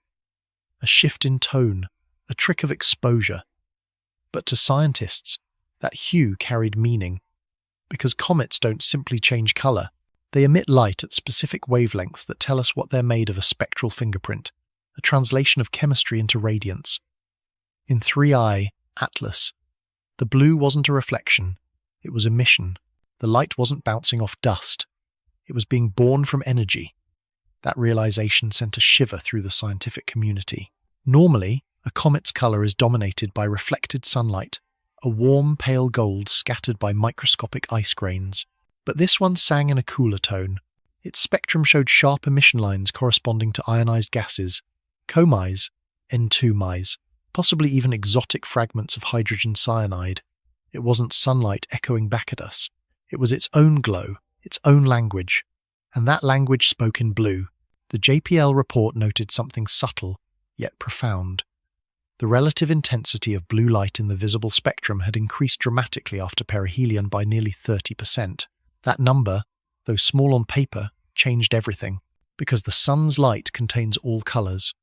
a shift in tone, a trick of exposure. But to scientists, that hue carried meaning. Because comets don't simply change color, they emit light at specific wavelengths that tell us what they're made of: a spectral fingerprint, a translation of chemistry into radiance. In 3I, Atlas. The blue wasn't a reflection, it was emission. The light wasn't bouncing off dust, it was being born from energy. That realization sent a shiver through the scientific community. Normally, a comet's color is dominated by reflected sunlight, a warm, pale gold scattered by microscopic ice grains. But this one sang in a cooler tone. Its spectrum showed sharp emission lines corresponding to ionized gases, comets, N2-mice, possibly even exotic fragments of hydrogen cyanide. It wasn't sunlight echoing back at us. It was its own glow, its own language. And that language spoke in blue. The JPL report noted something subtle, yet profound. The relative intensity of blue light in the visible spectrum had increased dramatically after perihelion by nearly 30%. That number, though small on paper, changed everything, because the sun's light contains all colors.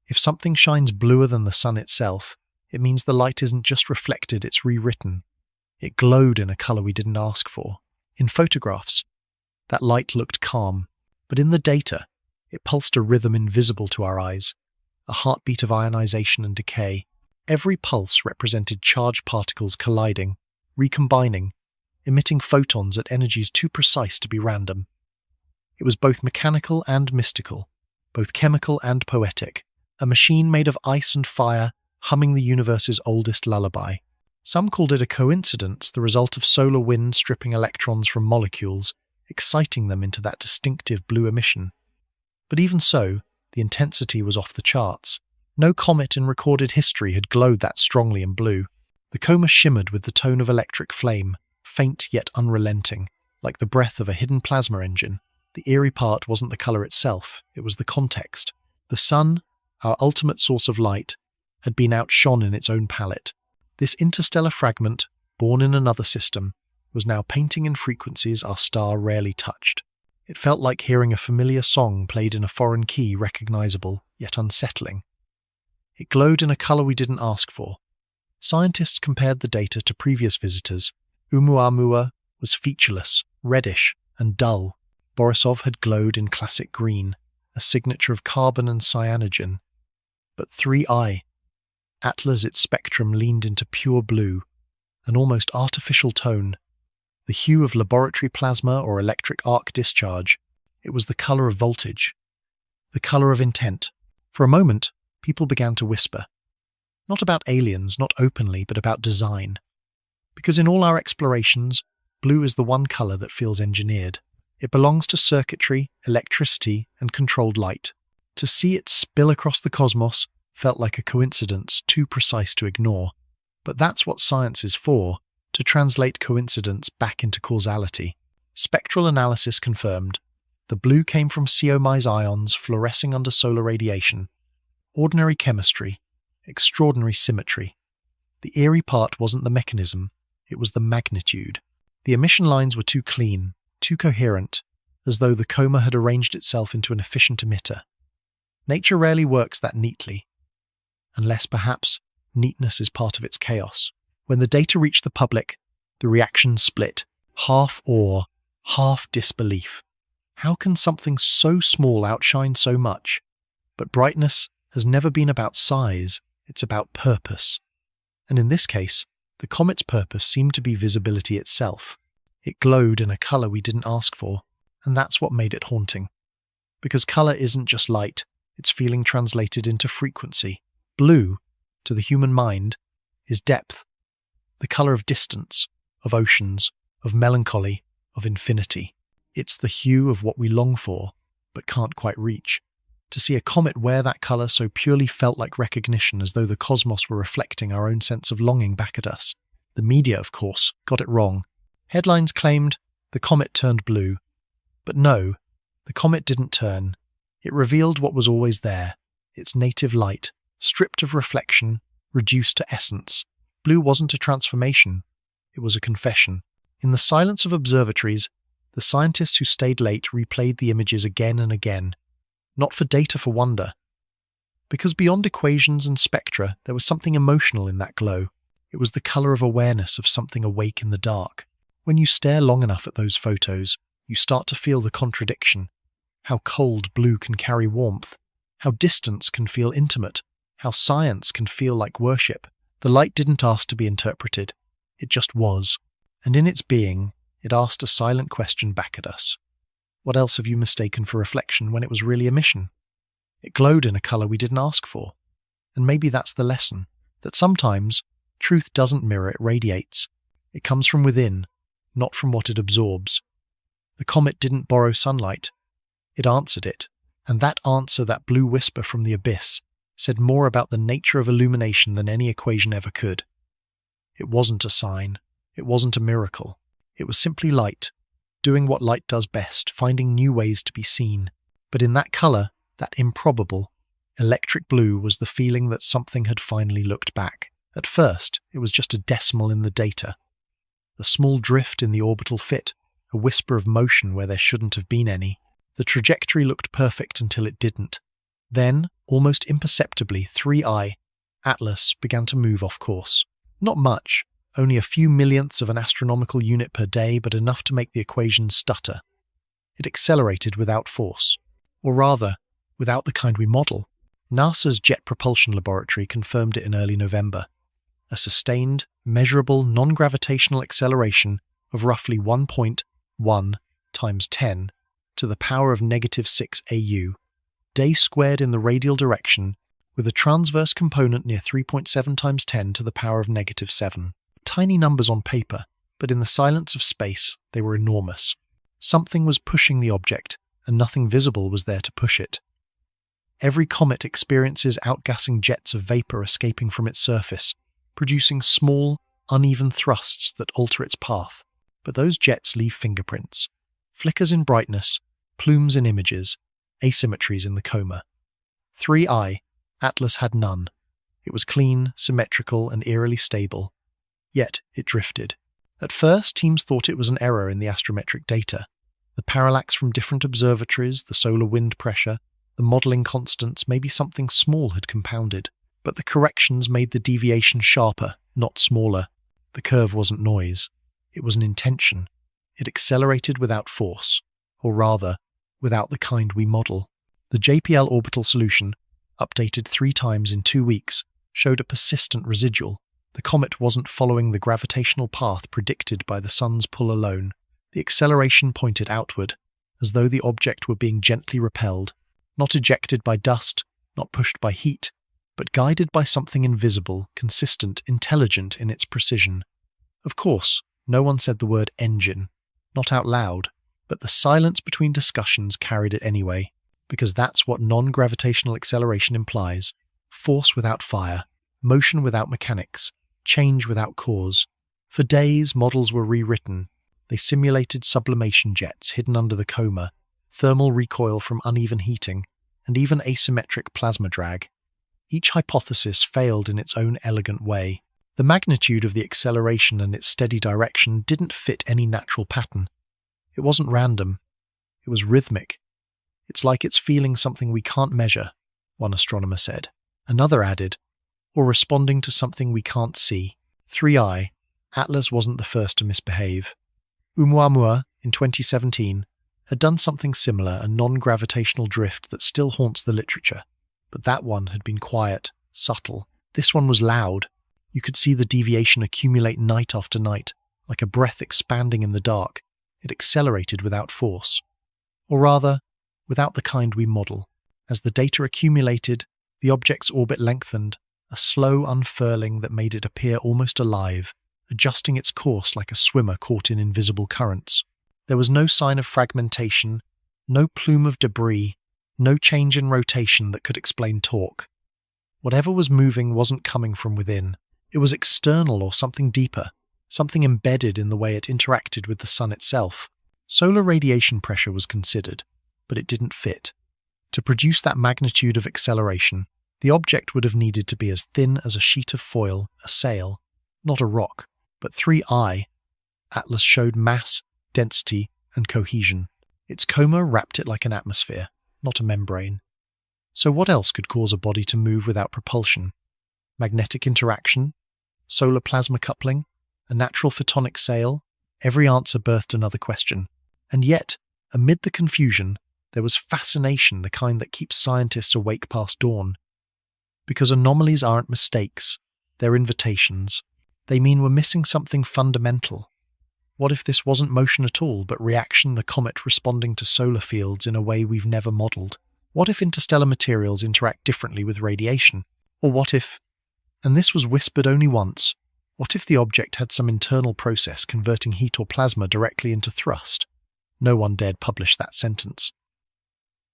If something shines bluer than the sun itself, it means the light isn't just reflected, it's rewritten. It glowed in a color we didn't ask for. In photographs, that light looked calm, but in the data, it pulsed a rhythm invisible to our eyes, a heartbeat of ionization and decay. Every pulse represented charged particles colliding, recombining, emitting photons at energies too precise to be random. It was both mechanical and mystical, both chemical and poetic, a machine made of ice and fire, humming the universe's oldest lullaby. Some called it a coincidence, the result of solar wind stripping electrons from molecules, exciting them into that distinctive blue emission. But even so, the intensity was off the charts. No comet in recorded history had glowed that strongly in blue. The coma shimmered with the tone of electric flame, faint yet unrelenting, like the breath of a hidden plasma engine. The eerie part wasn't the color itself, it was the context. The sun, our ultimate source of light, had been outshone in its own palette. This interstellar fragment, born in another system, was now painting in frequencies our star rarely touched. It felt like hearing a familiar song played in a foreign key, recognizable, yet unsettling. It glowed in a color we didn't ask for. Scientists compared the data to previous visitors. Oumuamua was featureless, reddish, and dull. Borisov had glowed in classic green, a signature of carbon and cyanogen. But 3I, Atlas, its spectrum leaned into pure blue, an almost artificial tone. The hue of laboratory plasma or electric arc discharge. It was the color of voltage, the color of intent. For a moment, people began to whisper. Not about aliens, not openly, but about design. Because in all our explorations, blue is the one color that feels engineered. It belongs to circuitry, electricity, and controlled light. To see it spill across the cosmos felt like a coincidence too precise to ignore. But that's what science is for, to translate coincidence back into causality. Spectral analysis confirmed. The blue came from Comets ions fluorescing under solar radiation. Ordinary chemistry, extraordinary symmetry. The eerie part wasn't the mechanism, it was the magnitude. The emission lines were too clean, too coherent, as though the coma had arranged itself into an efficient emitter. Nature rarely works that neatly, unless perhaps neatness is part of its chaos. When the data reached the public, the reaction split, half awe, half disbelief. How can something so small outshine so much? But brightness has never been about size, it's about purpose. And in this case, the comet's purpose seemed to be visibility itself. It glowed in a color we didn't ask for, and that's what made it haunting. Because color isn't just light, it's feeling translated into frequency. Blue, to the human mind, is depth, the color of distance, of oceans, of melancholy, of infinity. It's the hue of what we long for, but can't quite reach. To see a comet wear that color so purely felt like recognition, as though the cosmos were reflecting our own sense of longing back at us. The media, of course, got it wrong. Headlines claimed the comet turned blue. But no, the comet didn't turn. It revealed what was always there, its native light, stripped of reflection, reduced to essence. Blue wasn't a transformation, it was a confession. In the silence of observatories, the scientists who stayed late replayed the images again and again. Not for data, for wonder. Because beyond equations and spectra, there was something emotional in that glow. It was the color of awareness of something awake in the dark. When you stare long enough at those photos, you start to feel the contradiction. How cold blue can carry warmth. How distance can feel intimate. How science can feel like worship. The light didn't ask to be interpreted. It just was. And in its being, it asked a silent question back at us. What else have you mistaken for reflection when it was really emission? It glowed in a color we didn't ask for. And maybe that's the lesson, that sometimes truth doesn't mirror, it radiates. It comes from within, not from what it absorbs. The comet didn't borrow sunlight. It answered it. And that answer, that blue whisper from the abyss, said more about the nature of illumination than any equation ever could. It wasn't a sign. It wasn't a miracle. It was simply light, doing what light does best, finding new ways to be seen. But in that color, that improbable, electric blue, was the feeling that something had finally looked back. At first, it was just a decimal in the data. A small drift in the orbital fit, a whisper of motion where there shouldn't have been any. The trajectory looked perfect until it didn't. Then, almost imperceptibly, 3I, Atlas, began to move off course. Not much, only a few millionths of an astronomical unit per day, but enough to make the equations stutter. It accelerated without force. Or rather, without the kind we model. NASA's Jet Propulsion Laboratory confirmed it in early November. A sustained, measurable, non-gravitational acceleration of roughly 1.1 times 10 to the power of -6 AU, day squared in the radial direction, with a transverse component near 3.7 times 10 to the power of -7. Tiny numbers on paper, but in the silence of space, they were enormous. Something was pushing the object, and nothing visible was there to push it. Every comet experiences outgassing jets of vapor escaping from its surface, producing small, uneven thrusts that alter its path. But those jets leave fingerprints, flickers in brightness, plumes in images, asymmetries in the coma. 3I, Atlas, had none. It was clean, symmetrical, and eerily stable. Yet it drifted. At first, teams thought it was an error in the astrometric data. The parallax from different observatories, the solar wind pressure, the modelling constants, maybe something small had compounded. But the corrections made the deviation sharper, not smaller. The curve wasn't noise. It was an intention. It accelerated without force, or rather, without the kind we model. The JPL orbital solution, updated 3 times in 2 weeks, showed a persistent residual. The comet wasn't following the gravitational path predicted by the sun's pull alone. The acceleration pointed outward, as though the object were being gently repelled, not ejected by dust, not pushed by heat, but guided by something invisible, consistent, intelligent in its precision. Of course, no one said the word engine, not out loud, but the silence between discussions carried it anyway, because that's what non-gravitational acceleration implies: force without fire, motion without mechanics, change without cause. For days, models were rewritten. They simulated sublimation jets hidden under the coma, thermal recoil from uneven heating, and even asymmetric plasma drag. Each hypothesis failed in its own elegant way. The magnitude of the acceleration and its steady direction didn't fit any natural pattern. It wasn't random. It was rhythmic. It's like it's feeling something we can't measure, one astronomer said. Another added, or responding to something we can't see. 3I, Atlas wasn't the first to misbehave. Oumuamua, in 2017, had done something similar, a non-gravitational drift that still haunts the literature. But that one had been quiet, subtle. This one was loud. You could see the deviation accumulate night after night, like a breath expanding in the dark. It accelerated without force. Or rather, without the kind we model. As the data accumulated, the object's orbit lengthened, a slow unfurling that made it appear almost alive, adjusting its course like a swimmer caught in invisible currents. There was no sign of fragmentation, no plume of debris, no change in rotation that could explain torque. Whatever was moving wasn't coming from within. It was external or something deeper, something embedded in the way it interacted with the sun itself. Solar radiation pressure was considered, but it didn't fit. To produce that magnitude of acceleration, the object would have needed to be as thin as a sheet of foil, a sail, not a rock. But 3I, Atlas showed mass, density, and cohesion. Its coma wrapped it like an atmosphere, not a membrane. So what else could cause a body to move without propulsion? Magnetic interaction? Solar plasma coupling? A natural photonic sail? Every answer birthed another question. And yet, amid the confusion, there was fascination, the kind that keeps scientists awake past dawn. Because anomalies aren't mistakes. They're invitations. They mean we're missing something fundamental. What if this wasn't motion at all, but reaction, the comet responding to solar fields in a way we've never modelled? What if interstellar materials interact differently with radiation? Or what if, and this was whispered only once, what if the object had some internal process converting heat or plasma directly into thrust? No one dared publish that sentence.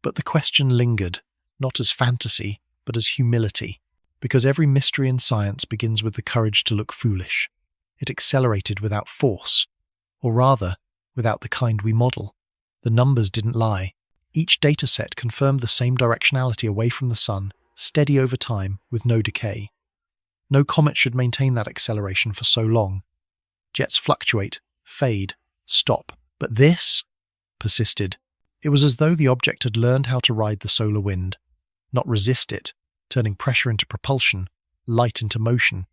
But the question lingered, not as fantasy, but as humility, because every mystery in science begins with the courage to look foolish. It accelerated without force, or rather, without the kind we model. The numbers didn't lie. Each dataset confirmed the same directionality away from the sun, steady over time, with no decay. No comet should maintain that acceleration for so long. Jets fluctuate, fade, stop. But this persisted. It was as though the object had learned how to ride the solar wind, not resist it, turning pressure into propulsion, light into motion.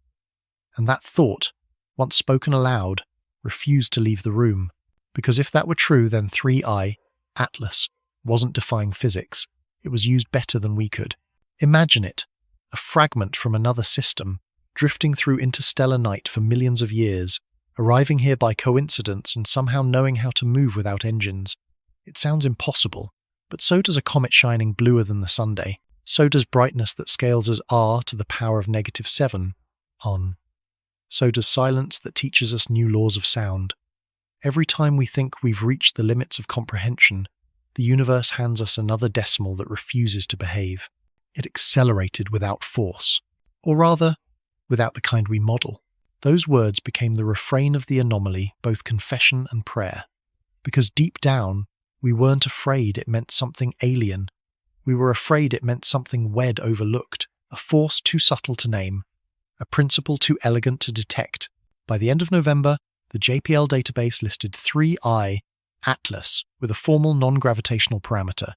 And that thought, once spoken aloud, refused to leave the room, because if that were true, then 3I, Atlas, wasn't defying physics. It was used better than we could. Imagine it, a fragment from another system, drifting through interstellar night for millions of years, arriving here by coincidence and somehow knowing how to move without engines. It sounds impossible, but so does a comet shining bluer than the Sunday. So does brightness that scales as r to the power of -7 on. So does silence that teaches us new laws of sound. Every time we think we've reached the limits of comprehension, the universe hands us another decimal that refuses to behave. It accelerated without force, or rather, without the kind we model. Those words became the refrain of the anomaly, both confession and prayer. Because deep down, we weren't afraid it meant something alien. We were afraid it meant something we'd overlooked, a force too subtle to name, a principle too elegant to detect. By the end of November, the JPL database listed 3I, Atlas, with a formal non-gravitational parameter,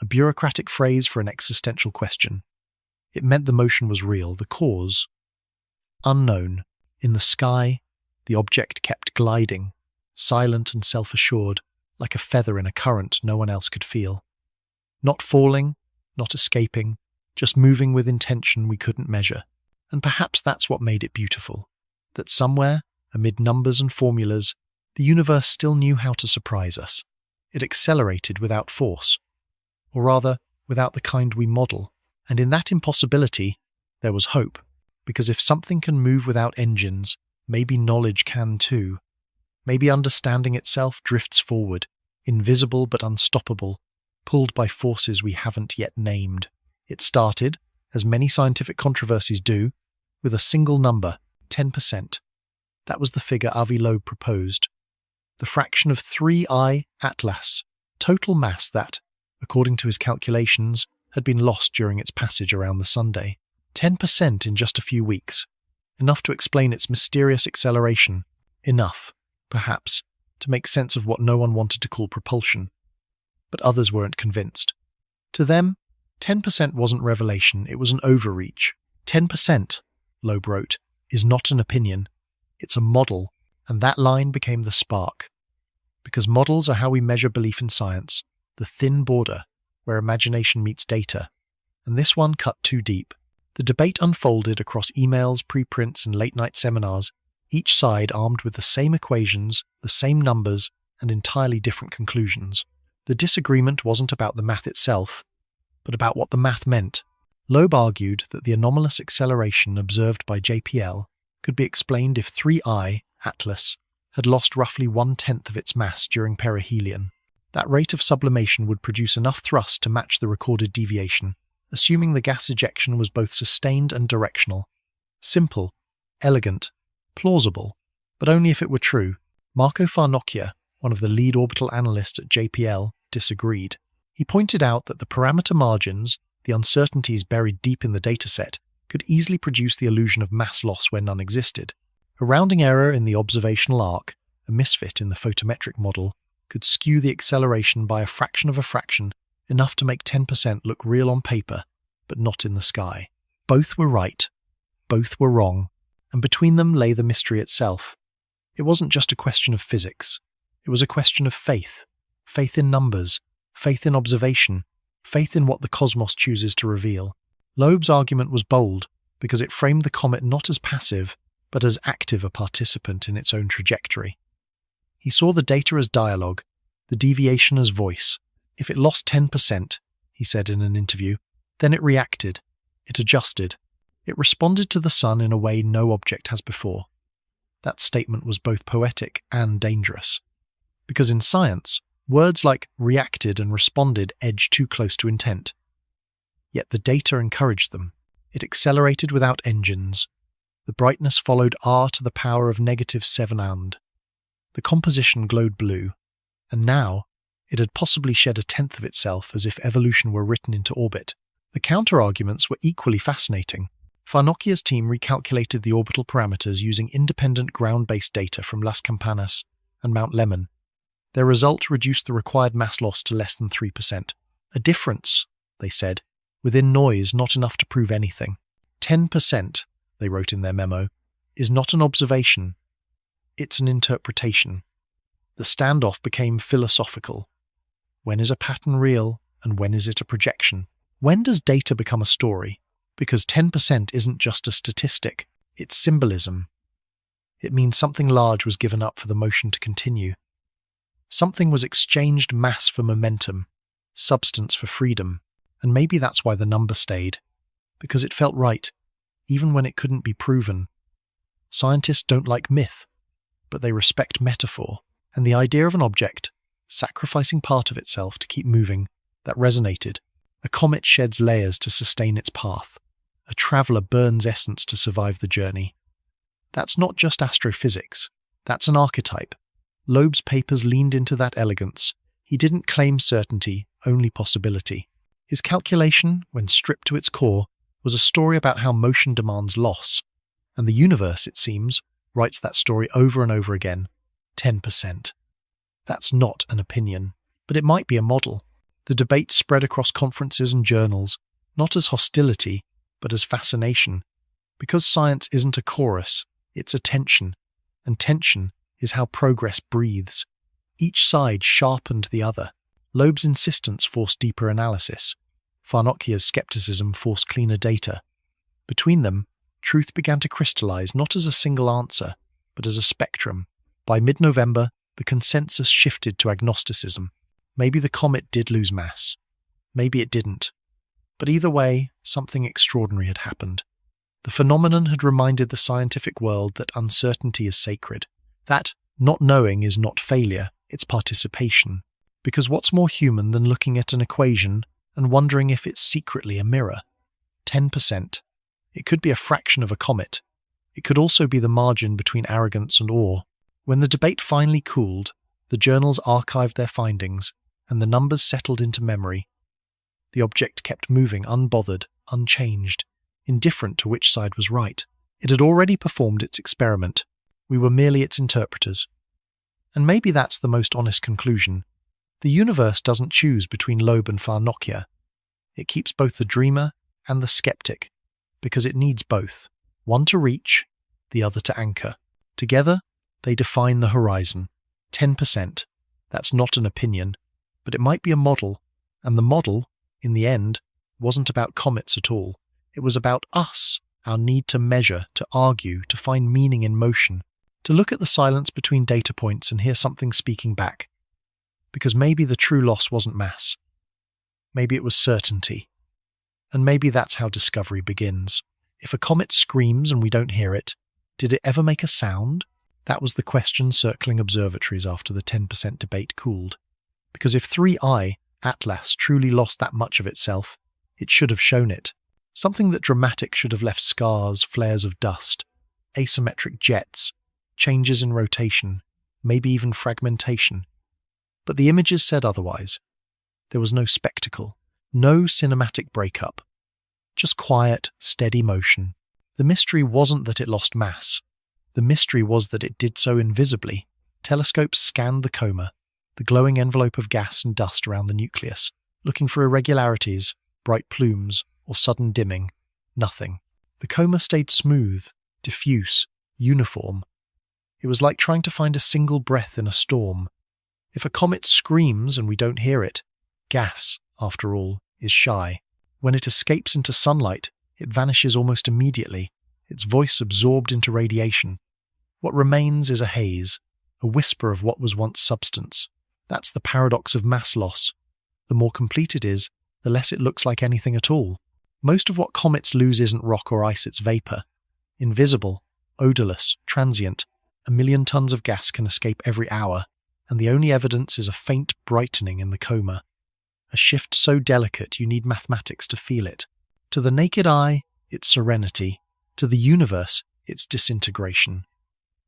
a bureaucratic phrase for an existential question. It meant the motion was real, the cause unknown. In the sky, the object kept gliding, silent and self-assured, like a feather in a current no one else could feel. Not falling, not escaping, just moving with intention we couldn't measure. And perhaps that's what made it beautiful, that somewhere, amid numbers and formulas, the universe still knew how to surprise us. It accelerated without force, or rather, without the kind we model. And in that impossibility, there was hope, because if something can move without engines, maybe knowledge can too. Maybe understanding itself drifts forward, invisible but unstoppable, pulled by forces we haven't yet named. It started, as many scientific controversies do, with a single number, 10%. That was the figure Avi Loeb proposed. The fraction of 3I Atlas, total mass that, according to his calculations, had been lost during its passage around the Sunday. 10% in just a few weeks. Enough to explain its mysterious acceleration. Enough, perhaps, to make sense of what no one wanted to call propulsion. But others weren't convinced. To them, 10% wasn't revelation, it was an overreach. 10%, Loeb wrote, is not an opinion, it's a model, and that line became the spark. Because models are how we measure belief in science, the thin border, where imagination meets data, and this one cut too deep. The debate unfolded across emails, preprints, and late-night seminars, each side armed with the same equations, the same numbers, and entirely different conclusions. The disagreement wasn't about the math itself, but about what the math meant. Loeb argued that the anomalous acceleration observed by JPL could be explained if 3I, Atlas, had lost roughly 1/10 of its mass during perihelion. That rate of sublimation would produce enough thrust to match the recorded deviation, assuming the gas ejection was both sustained and directional. Simple, elegant, plausible, but only if it were true. Marco Farnocchia, one of the lead orbital analysts at JPL, disagreed. He pointed out that the parameter margins, the uncertainties buried deep in the dataset, could easily produce the illusion of mass loss where none existed. A rounding error in the observational arc, a misfit in the photometric model, could skew the acceleration by a fraction of a fraction, enough to make 10% look real on paper, but not in the sky. Both were right, both were wrong, and between them lay the mystery itself. It wasn't just a question of physics, it was a question of faith. Faith in numbers, faith in observation, faith in what the cosmos chooses to reveal. Loeb's argument was bold, because it framed the comet not as passive, but as active a participant in its own trajectory. He saw the data as dialogue, the deviation as voice. If it lost 10%, he said in an interview, then it reacted, it adjusted, it responded to the sun in a way no object has before. That statement was both poetic and dangerous. Because in science, words like reacted and responded edge too close to intent. Yet the data encouraged them. It accelerated without engines. The brightness followed r to the power of -7 and. The composition glowed blue, and now it had possibly shed a tenth of itself as if evolution were written into orbit. The counter-arguments were equally fascinating. Farnokia's team recalculated the orbital parameters using independent ground-based data from Las Campanas and Mount Lemmon. Their result reduced the required mass loss to less than 3%. A difference, they said, within noise not enough to prove anything. 10%, they wrote in their memo, is not an observation, it's an interpretation. The standoff became philosophical. When is a pattern real, and when is it a projection? When does data become a story? Because 10% isn't just a statistic, it's symbolism. It means something large was given up for the motion to continue. Something was exchanged mass for momentum, substance for freedom, and maybe that's why the number stayed. Because it felt right, even when it couldn't be proven. Scientists don't like myth, but they respect metaphor, and the idea of an object, sacrificing part of itself to keep moving, that resonated. A comet sheds layers to sustain its path. A traveller burns essence to survive the journey. That's not just astrophysics, that's an archetype. Loeb's papers leaned into that elegance. He didn't claim certainty, only possibility. His calculation, when stripped to its core, was a story about how motion demands loss. And the universe, it seems, writes that story over and over again. 10%. That's not an opinion, but it might be a model. The debate spread across conferences and journals, not as hostility, but as fascination. Because science isn't a chorus, it's a tension, and tension is how progress breathes. Each side sharpened the other. Loeb's insistence forced deeper analysis. Farnokia's skepticism forced cleaner data. Between them, truth began to crystallize not as a single answer, but as a spectrum. By mid-November, the consensus shifted to agnosticism. Maybe the comet did lose mass. Maybe it didn't. But either way, something extraordinary had happened. The phenomenon had reminded the scientific world that uncertainty is sacred. That not knowing is not failure, it's participation. Because what's more human than looking at an equation and wondering if it's secretly a mirror? 10%. It could be a fraction of a comet. It could also be the margin between arrogance and awe. When the debate finally cooled, the journals archived their findings, and the numbers settled into memory. The object kept moving unbothered, unchanged, indifferent to which side was right. It had already performed its experiment. We were merely its interpreters. And maybe that's the most honest conclusion. The universe doesn't choose between Loeb and Farnokia. It keeps both the dreamer and the skeptic, because it needs both, one to reach, the other to anchor. Together, they define the horizon. 10%. That's not an opinion, but it might be a model, and the model, in the end, wasn't about comets at all. It was about us, our need to measure, to argue, to find meaning in motion, to look at the silence between data points and hear something speaking back. Because maybe the true loss wasn't mass. Maybe it was certainty. And maybe that's how discovery begins. If a comet screams and we don't hear it, did it ever make a sound? That was the question circling observatories after the 10% debate cooled. Because if 3I, Atlas, truly lost that much of itself, it should have shown it. Something that dramatic should have left scars, flares of dust, asymmetric jets, changes in rotation, maybe even fragmentation. But the images said otherwise. There was no spectacle, no cinematic breakup. Just quiet, steady motion. The mystery wasn't that it lost mass. The mystery was that it did so invisibly. Telescopes scanned the coma, the glowing envelope of gas and dust around the nucleus, looking for irregularities, bright plumes, or sudden dimming. Nothing. The coma stayed smooth, diffuse, uniform. It was like trying to find a single breath in a storm. If a comet screams and we don't hear it, gas, after all, is shy. When it escapes into sunlight, It vanishes almost immediately, its voice absorbed into radiation. What remains is a haze, a whisper of what was once substance. That's the paradox of mass loss. The more complete it is, the less it looks like anything at all. Most of what comets lose isn't rock or ice, it's vapor. Invisible, odorless, transient, 1,000,000 tons of gas can escape every hour, and the only evidence is a faint brightening in the coma. A shift so delicate you need mathematics to feel it. To the naked eye, it's serenity. To the universe, it's disintegration.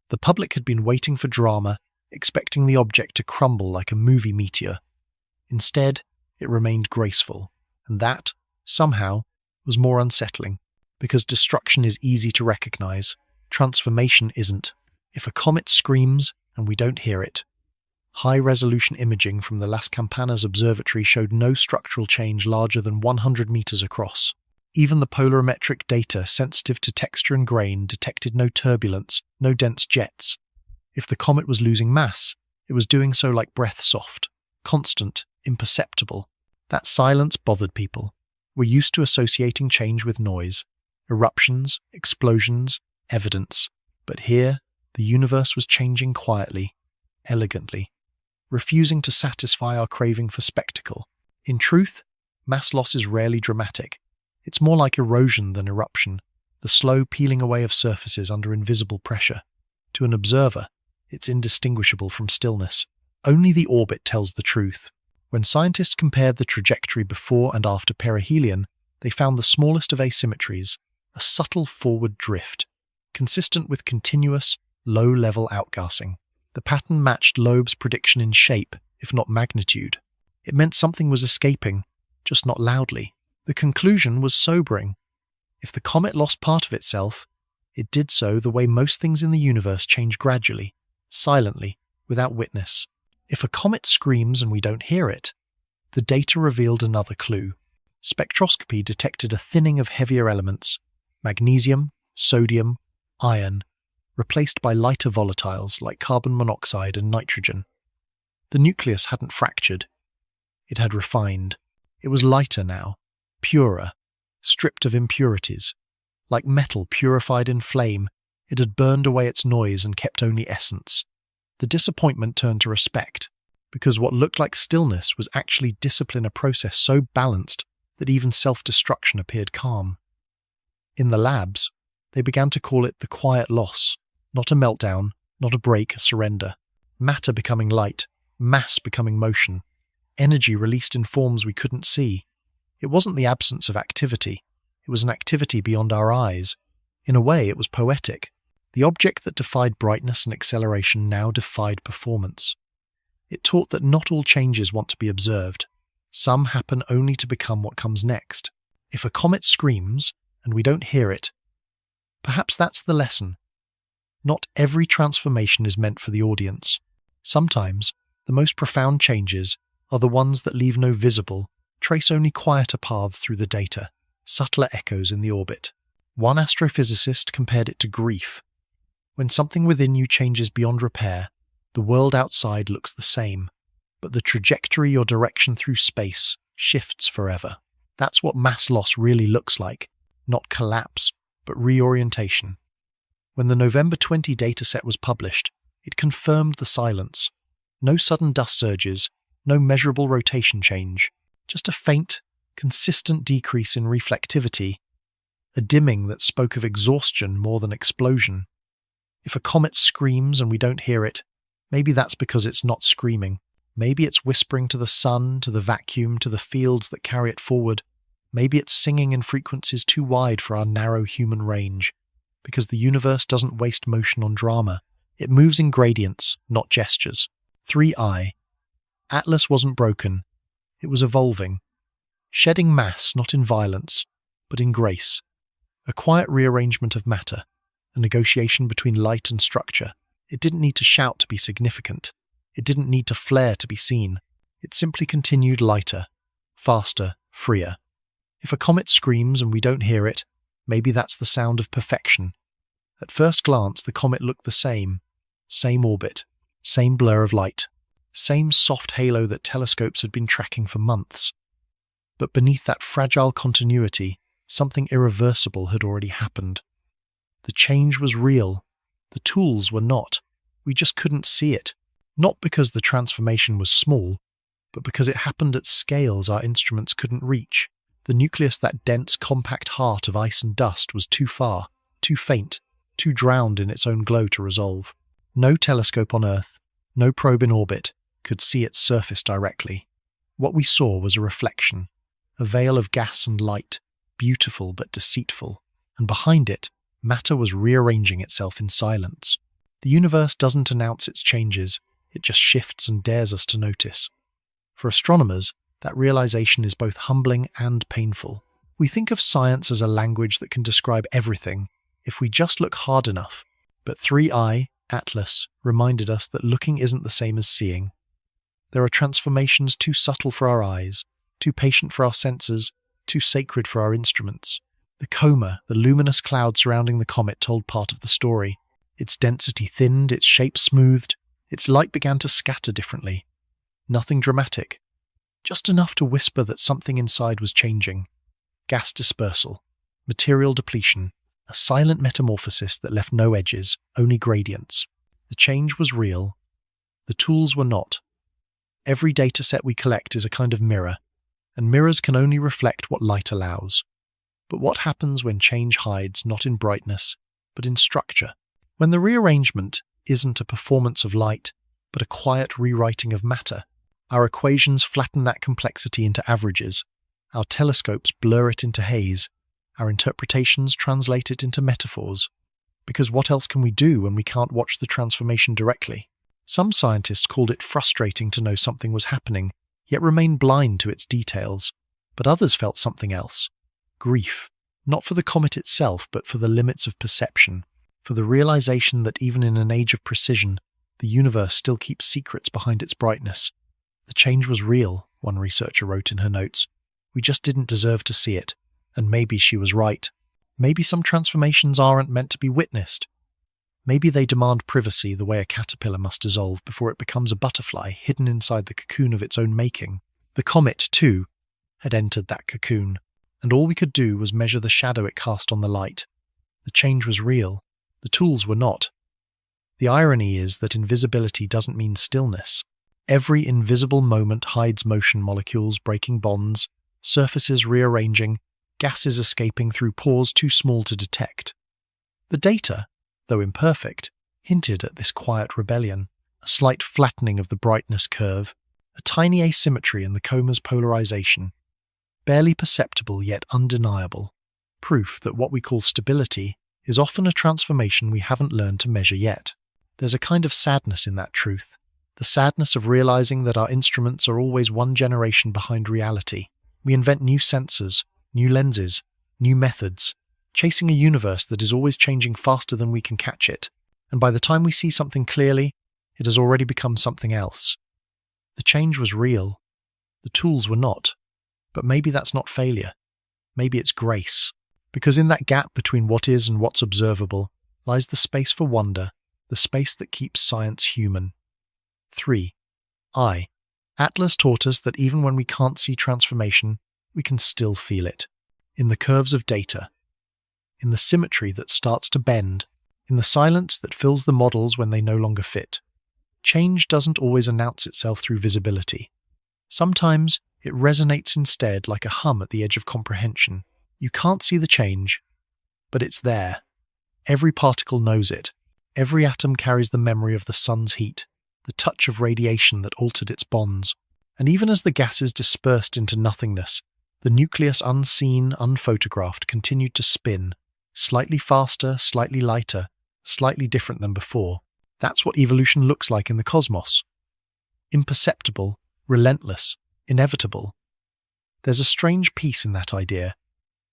The public had been waiting for drama, expecting the object to crumble like a movie meteor. Instead, it remained graceful, and that, somehow, was more unsettling, because destruction is easy to recognize, transformation isn't. If a comet screams and we don't hear it. High-resolution imaging from the Las Campanas Observatory showed no structural change larger than 100 meters across. Even the polarimetric data sensitive to texture and grain detected no turbulence, no dense jets. If the comet was losing mass, it was doing so like breath soft, constant, imperceptible. That silence bothered people. We're used to associating change with noise, eruptions, explosions, evidence. But here, the universe was changing quietly, elegantly, refusing to satisfy our craving for spectacle. In truth, mass loss is rarely dramatic. It's more like erosion than eruption, the slow peeling away of surfaces under invisible pressure. To an observer, it's indistinguishable from stillness. Only the orbit tells the truth. When scientists compared the trajectory before and after perihelion, they found the smallest of asymmetries, a subtle forward drift, consistent with continuous, low-level outgassing. The pattern matched Loeb's prediction in shape, if not magnitude. It meant something was escaping, just not loudly. The conclusion was sobering. If the comet lost part of itself, it did so the way most things in the universe change gradually, silently, without witness. If a comet screams and we don't hear it, the data revealed another clue. Spectroscopy detected a thinning of heavier elements, magnesium, sodium, iron, replaced by lighter volatiles like carbon monoxide and nitrogen. The nucleus hadn't fractured. It had refined. It was lighter now, purer, stripped of impurities. Like metal purified in flame, it had burned away its noise and kept only essence. The disappointment turned to respect, because what looked like stillness was actually discipline, a process so balanced that even self-destruction appeared calm. In the labs, they began to call it the quiet loss, not a meltdown, not a break, a surrender. Matter becoming light, mass becoming motion, energy released in forms we couldn't see. It wasn't the absence of activity, it was an activity beyond our eyes. In a way, it was poetic. The object that defied brightness and acceleration now defied performance. It taught that not all changes want to be observed. Some happen only to become what comes next. If a comet screams, and we don't hear it, perhaps that's the lesson. Not every transformation is meant for the audience. Sometimes, the most profound changes are the ones that leave no visible, trace only quieter paths through the data, subtler echoes in the orbit. One astrophysicist compared it to grief. When something within you changes beyond repair, the world outside looks the same, but the trajectory or direction through space shifts forever. That's what mass loss really looks like, not collapse, but reorientation. When the November 20 dataset was published, it confirmed the silence. No sudden dust surges, no measurable rotation change, just a faint, consistent decrease in reflectivity, a dimming that spoke of exhaustion more than explosion. If a comet screams and we don't hear it, maybe that's because it's not screaming. Maybe it's whispering to the sun, to the vacuum, to the fields that carry it forward. Maybe it's singing in frequencies too wide for our narrow human range. Because the universe doesn't waste motion on drama. It moves in gradients, not gestures. 3i. Atlas wasn't broken. It was evolving. Shedding mass not in violence, but in grace. A quiet rearrangement of matter. A negotiation between light and structure. It didn't need to shout to be significant. It didn't need to flare to be seen. It simply continued lighter, faster, freer. If a comet screams and we don't hear it, maybe that's the sound of perfection. At first glance, the comet looked the same. Same orbit, same blur of light, same soft halo that telescopes had been tracking for months. But beneath that fragile continuity, Something irreversible had already happened. The change was real. The tools were not. We just couldn't see it. Not because the transformation was small, but because it happened at scales our instruments couldn't reach. The nucleus, that dense, compact heart of ice and dust, was too far, too faint, too drowned in its own glow to resolve. No telescope on Earth, no probe in orbit, could see its surface directly. What we saw was a reflection, a veil of gas and light, beautiful but deceitful, and behind it, matter was rearranging itself in silence. The universe doesn't announce its changes, it just shifts and dares us to notice. For astronomers, that realization is both humbling and painful. We think of science as a language that can describe everything if we just look hard enough, but 3i, Atlas, reminded us that looking isn't the same as seeing. There are transformations too subtle for our eyes, too patient for our senses, too sacred for our instruments. The coma, the luminous cloud surrounding the comet, told part of the story. Its density thinned, its shape smoothed, its light began to scatter differently. Nothing dramatic, just enough to whisper that something inside was changing. Gas dispersal, material depletion, a silent metamorphosis that left no edges, only gradients. The change was real. The tools were not. Every dataset we collect is a kind of mirror, and mirrors can only reflect what light allows. But what happens when change hides not in brightness, but in structure? When the rearrangement isn't a performance of light, but a quiet rewriting of matter? Our equations flatten that complexity into averages. Our telescopes blur it into haze. Our interpretations translate it into metaphors. Because what else can we do when we can't watch the transformation directly? Some scientists called it frustrating to know something was happening, yet remain blind to its details. But others felt something else. Grief. Not for the comet itself, but for the limits of perception. For the realization that even in an age of precision, the universe still keeps secrets behind its brightness. The change was real, one researcher wrote in her notes. We just didn't deserve to see it. And maybe she was right. Maybe some transformations aren't meant to be witnessed. Maybe they demand privacy the way a caterpillar must dissolve before it becomes a butterfly hidden inside the cocoon of its own making. The comet, too, had entered that cocoon, and all we could do was measure the shadow it cast on the light. The change was real. The tools were not. The irony is that invisibility doesn't mean stillness. Every invisible moment hides motion molecules breaking bonds, surfaces rearranging, gases escaping through pores too small to detect. The data, though imperfect, hinted at this quiet rebellion, a slight flattening of the brightness curve, a tiny asymmetry in the coma's polarization, barely perceptible yet undeniable, proof that what we call stability is often a transformation we haven't learned to measure yet. There's a kind of sadness in that truth, the sadness of realizing that our instruments are always one generation behind reality. We invent new sensors, new lenses, new methods, chasing a universe that is always changing faster than we can catch it, and by the time we see something clearly, it has already become something else. The change was real. The tools were not. But maybe that's not failure. Maybe it's grace. Because in that gap between what is and what's observable lies the space for wonder, the space that keeps science human. 3. Atlas taught us that even when we can't see transformation, we can still feel it. In the curves of data, in the symmetry that starts to bend, in the silence that fills the models when they no longer fit. Change doesn't always announce itself through visibility. Sometimes it resonates instead like a hum at the edge of comprehension. You can't see the change, but it's there. Every particle knows it. Every atom carries the memory of the sun's heat, the touch of radiation that altered its bonds. And even as the gases dispersed into nothingness, the nucleus, unseen, unphotographed, continued to spin, slightly faster, slightly lighter, slightly different than before. That's what evolution looks like in the cosmos. Imperceptible, relentless, inevitable. There's a strange peace in that idea.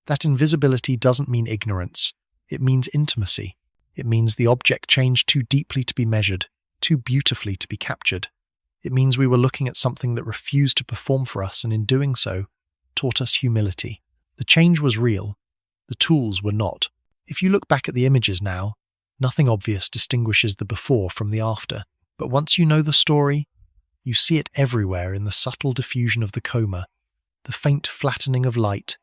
That invisibility doesn't mean ignorance. It means intimacy. It means the object changed too deeply to be measured, too beautifully to be captured. It means we were looking at something that refused to perform for us, and in doing so, taught us humility. The change was real. The tools were not. If you look back at the images now, nothing obvious distinguishes the before from the after. But once you know the story, you see it everywhere in the subtle diffusion of the coma, the faint flattening of light,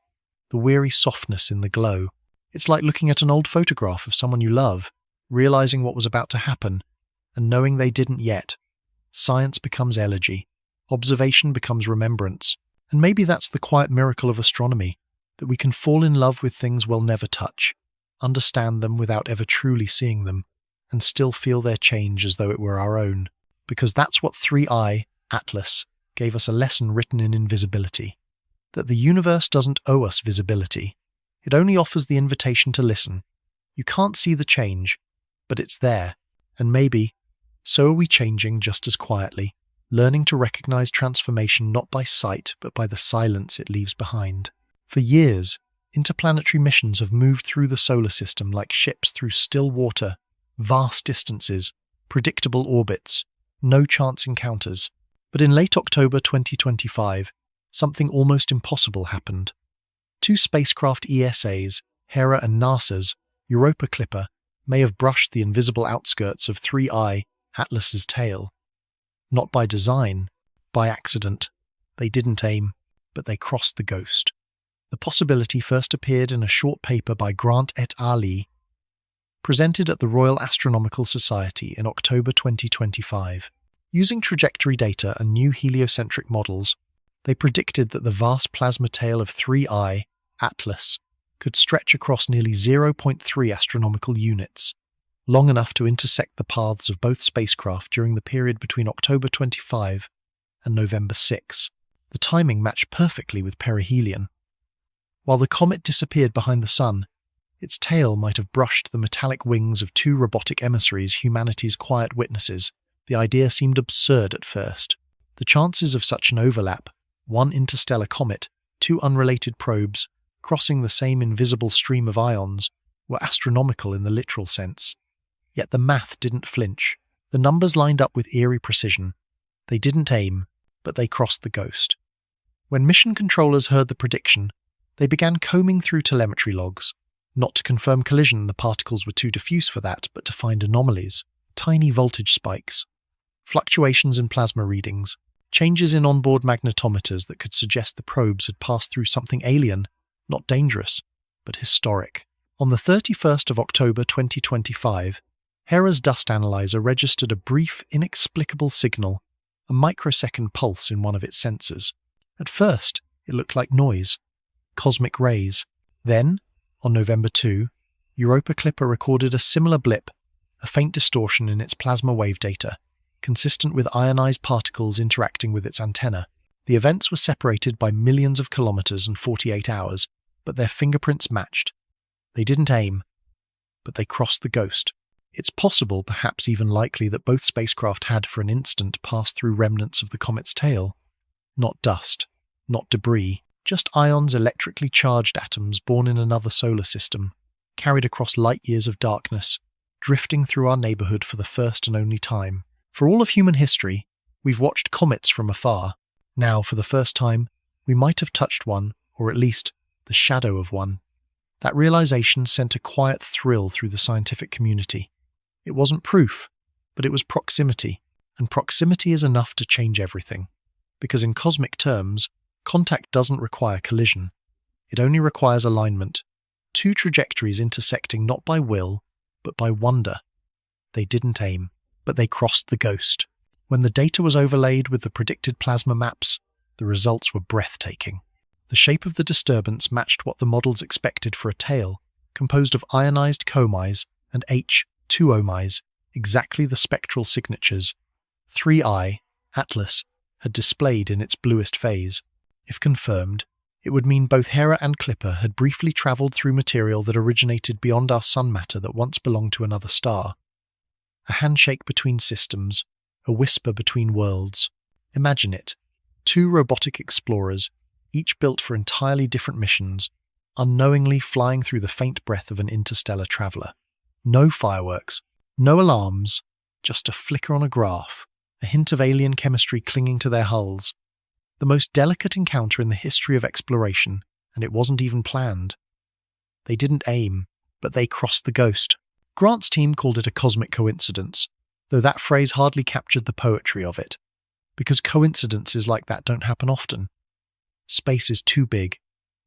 the weary softness in the glow. It's like looking at an old photograph of someone you love, realizing what was about to happen, and knowing they didn't yet. Science becomes elegy. Observation becomes remembrance. And maybe that's the quiet miracle of astronomy, that we can fall in love with things we'll never touch, understand them without ever truly seeing them, and still feel their change as though it were our own. Because that's what 3I, Atlas, gave us, a lesson written in invisibility. That the universe doesn't owe us visibility. It only offers the invitation to listen. You can't see the change, but it's there. And maybe, so are we changing just as quietly, learning to recognize transformation not by sight, but by the silence it leaves behind. For years, interplanetary missions have moved through the solar system like ships through still water, vast distances, predictable orbits, no chance encounters. But in late October 2025, something almost impossible happened. Two spacecraft ESAs, Hera and NASA's Europa Clipper, may have brushed the invisible outskirts of 3I, Atlas's tail. Not by design, by accident. They didn't aim, but they crossed the ghost. The possibility first appeared in a short paper by Grant et al., presented at the Royal Astronomical Society in October 2025. Using trajectory data and new heliocentric models, they predicted that the vast plasma tail of 3I, Atlas, could stretch across nearly 0.3 astronomical units, long enough to intersect the paths of both spacecraft during the period between October 25 and November 6. The timing matched perfectly with perihelion. While the comet disappeared behind the sun, its tail might have brushed the metallic wings of two robotic emissaries, humanity's quiet witnesses. The idea seemed absurd at first. The chances of such an overlap, one interstellar comet, two unrelated probes, crossing the same invisible stream of ions, were astronomical in the literal sense. Yet the math didn't flinch. The numbers lined up with eerie precision. They didn't aim, but they crossed the ghost. When mission controllers heard the prediction, they began combing through telemetry logs, not to confirm collision, the particles were too diffuse for that, but to find anomalies, tiny voltage spikes, fluctuations in plasma readings, changes in onboard magnetometers that could suggest the probes had passed through something alien, not dangerous, but historic. On the 31st of October 2025, Hera's dust analyzer registered a brief, inexplicable signal, a microsecond pulse in one of its sensors. At first, it looked like noise, cosmic rays. Then, on November 2, Europa Clipper recorded a similar blip, a faint distortion in its plasma wave data, consistent with ionized particles interacting with its antenna. The events were separated by millions of kilometers and 48 hours, but their fingerprints matched. They didn't aim, but they crossed the ghost. It's possible, perhaps even likely, that both spacecraft had for an instant passed through remnants of the comet's tail. Not dust, not debris, just ions, electrically charged atoms born in another solar system, carried across light years of darkness, drifting through our neighborhood for the first and only time. For all of human history, we've watched comets from afar. Now, for the first time, we might have touched one, or at least the shadow of one. That realization sent a quiet thrill through the scientific community. It wasn't proof, but it was proximity, and proximity is enough to change everything. Because in cosmic terms, contact doesn't require collision. It only requires alignment, two trajectories intersecting not by will, but by wonder. They didn't aim, but they crossed the ghost. When the data was overlaid with the predicted plasma maps, the results were breathtaking. The shape of the disturbance matched what the models expected for a tail, composed of ionized comeis and H2-omis, exactly the spectral signatures 3I, Atlas, had displayed in its bluest phase. If confirmed, it would mean both Hera and Clipper had briefly travelled through material that originated beyond our sun matter that once belonged to another star. A handshake between systems, a whisper between worlds. Imagine it. Two robotic explorers, each built for entirely different missions, unknowingly flying through the faint breath of an interstellar traveller. No fireworks, no alarms, just a flicker on a graph, a hint of alien chemistry clinging to their hulls. The most delicate encounter in the history of exploration, and it wasn't even planned. They didn't aim, but they crossed the ghost. Grant's team called it a cosmic coincidence, though that phrase hardly captured the poetry of it, because coincidences like that don't happen often. Space is too big,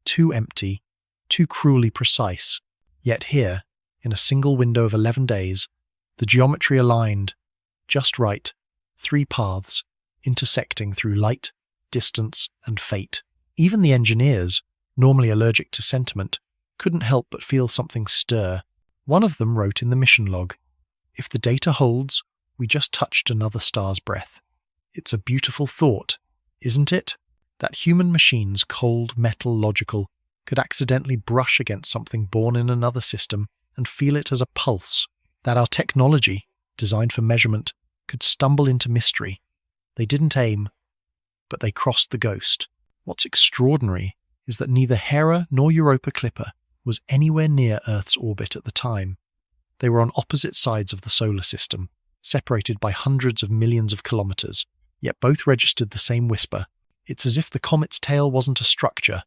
too empty, too cruelly precise. Yet here, in a single window of 11 days, the geometry aligned, just right, 3 paths, intersecting through light, distance, and fate. Even the engineers, normally allergic to sentiment, couldn't help but feel something stir. One of them wrote in the mission log, "If the data holds, we just touched another star's breath." It's a beautiful thought, isn't it? That human machines, cold, metal, logical, could accidentally brush against something born in another system and feel it as a pulse. That our technology, designed for measurement, could stumble into mystery. They didn't aim, but they crossed the ghost. What's extraordinary is that neither Hera nor Europa Clipper was anywhere near Earth's orbit at the time. They were on opposite sides of the solar system, separated by hundreds of millions of kilometers, yet both registered the same whisper. It's as if the comet's tail wasn't a structure,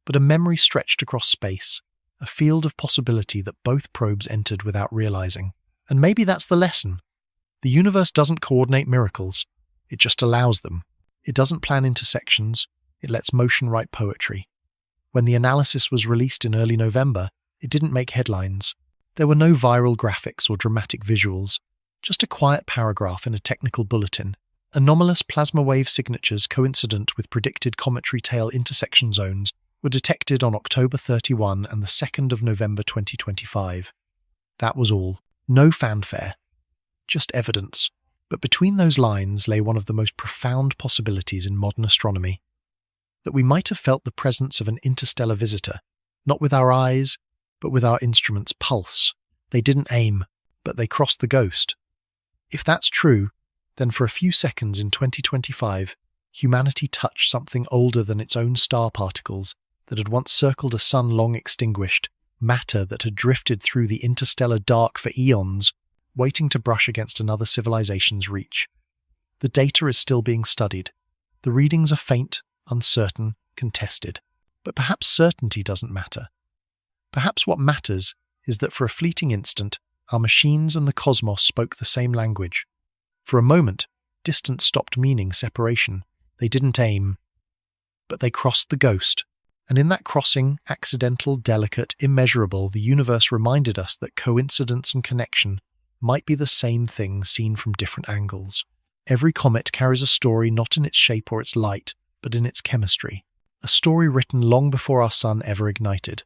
but a memory stretched across space, a field of possibility that both probes entered without realizing. And maybe that's the lesson. The universe doesn't coordinate miracles, it just allows them. It doesn't plan intersections, it lets motion write poetry. When the analysis was released in early November, it didn't make headlines. There were no viral graphics or dramatic visuals, just a quiet paragraph in a technical bulletin. Anomalous plasma wave signatures coincident with predicted cometary tail intersection zones were detected on October 31 and the 2nd of November 2025. That was all. No fanfare. Just evidence. But between those lines lay one of the most profound possibilities in modern astronomy. That we might have felt the presence of an interstellar visitor, not with our eyes, but with our instrument's pulse. They didn't aim, but they crossed the ghost. If that's true, then for a few seconds in 2025, humanity touched something older than its own star particles that had once circled a sun long extinguished, matter that had drifted through the interstellar dark for eons, waiting to brush against another civilization's reach. The data is still being studied. The readings are faint, uncertain, contested. But perhaps certainty doesn't matter. Perhaps what matters is that for a fleeting instant, our machines and the cosmos spoke the same language. For a moment, distance stopped meaning separation. They didn't aim, but they crossed the ghost. And in that crossing, accidental, delicate, immeasurable, the universe reminded us that coincidence and connection might be the same thing seen from different angles. Every comet carries a story not in its shape or its light, but in its chemistry. A story written long before our sun ever ignited.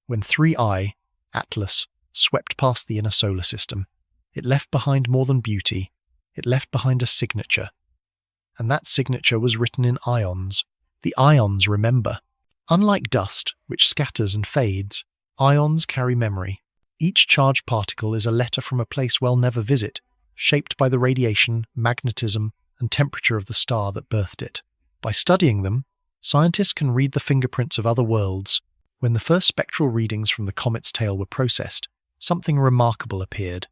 When 3I, Atlas, swept past the inner solar system, it left behind more than beauty. It left behind a signature. And that signature was written in ions. The ions remember. Unlike dust, which scatters and fades, ions carry memory. Each charged particle is a letter from a place we'll never visit, shaped by the radiation, magnetism, and temperature of the star that birthed it. By studying them, scientists can read the fingerprints of other worlds. When the first spectral readings from the comet's tail were processed, something remarkable appeared.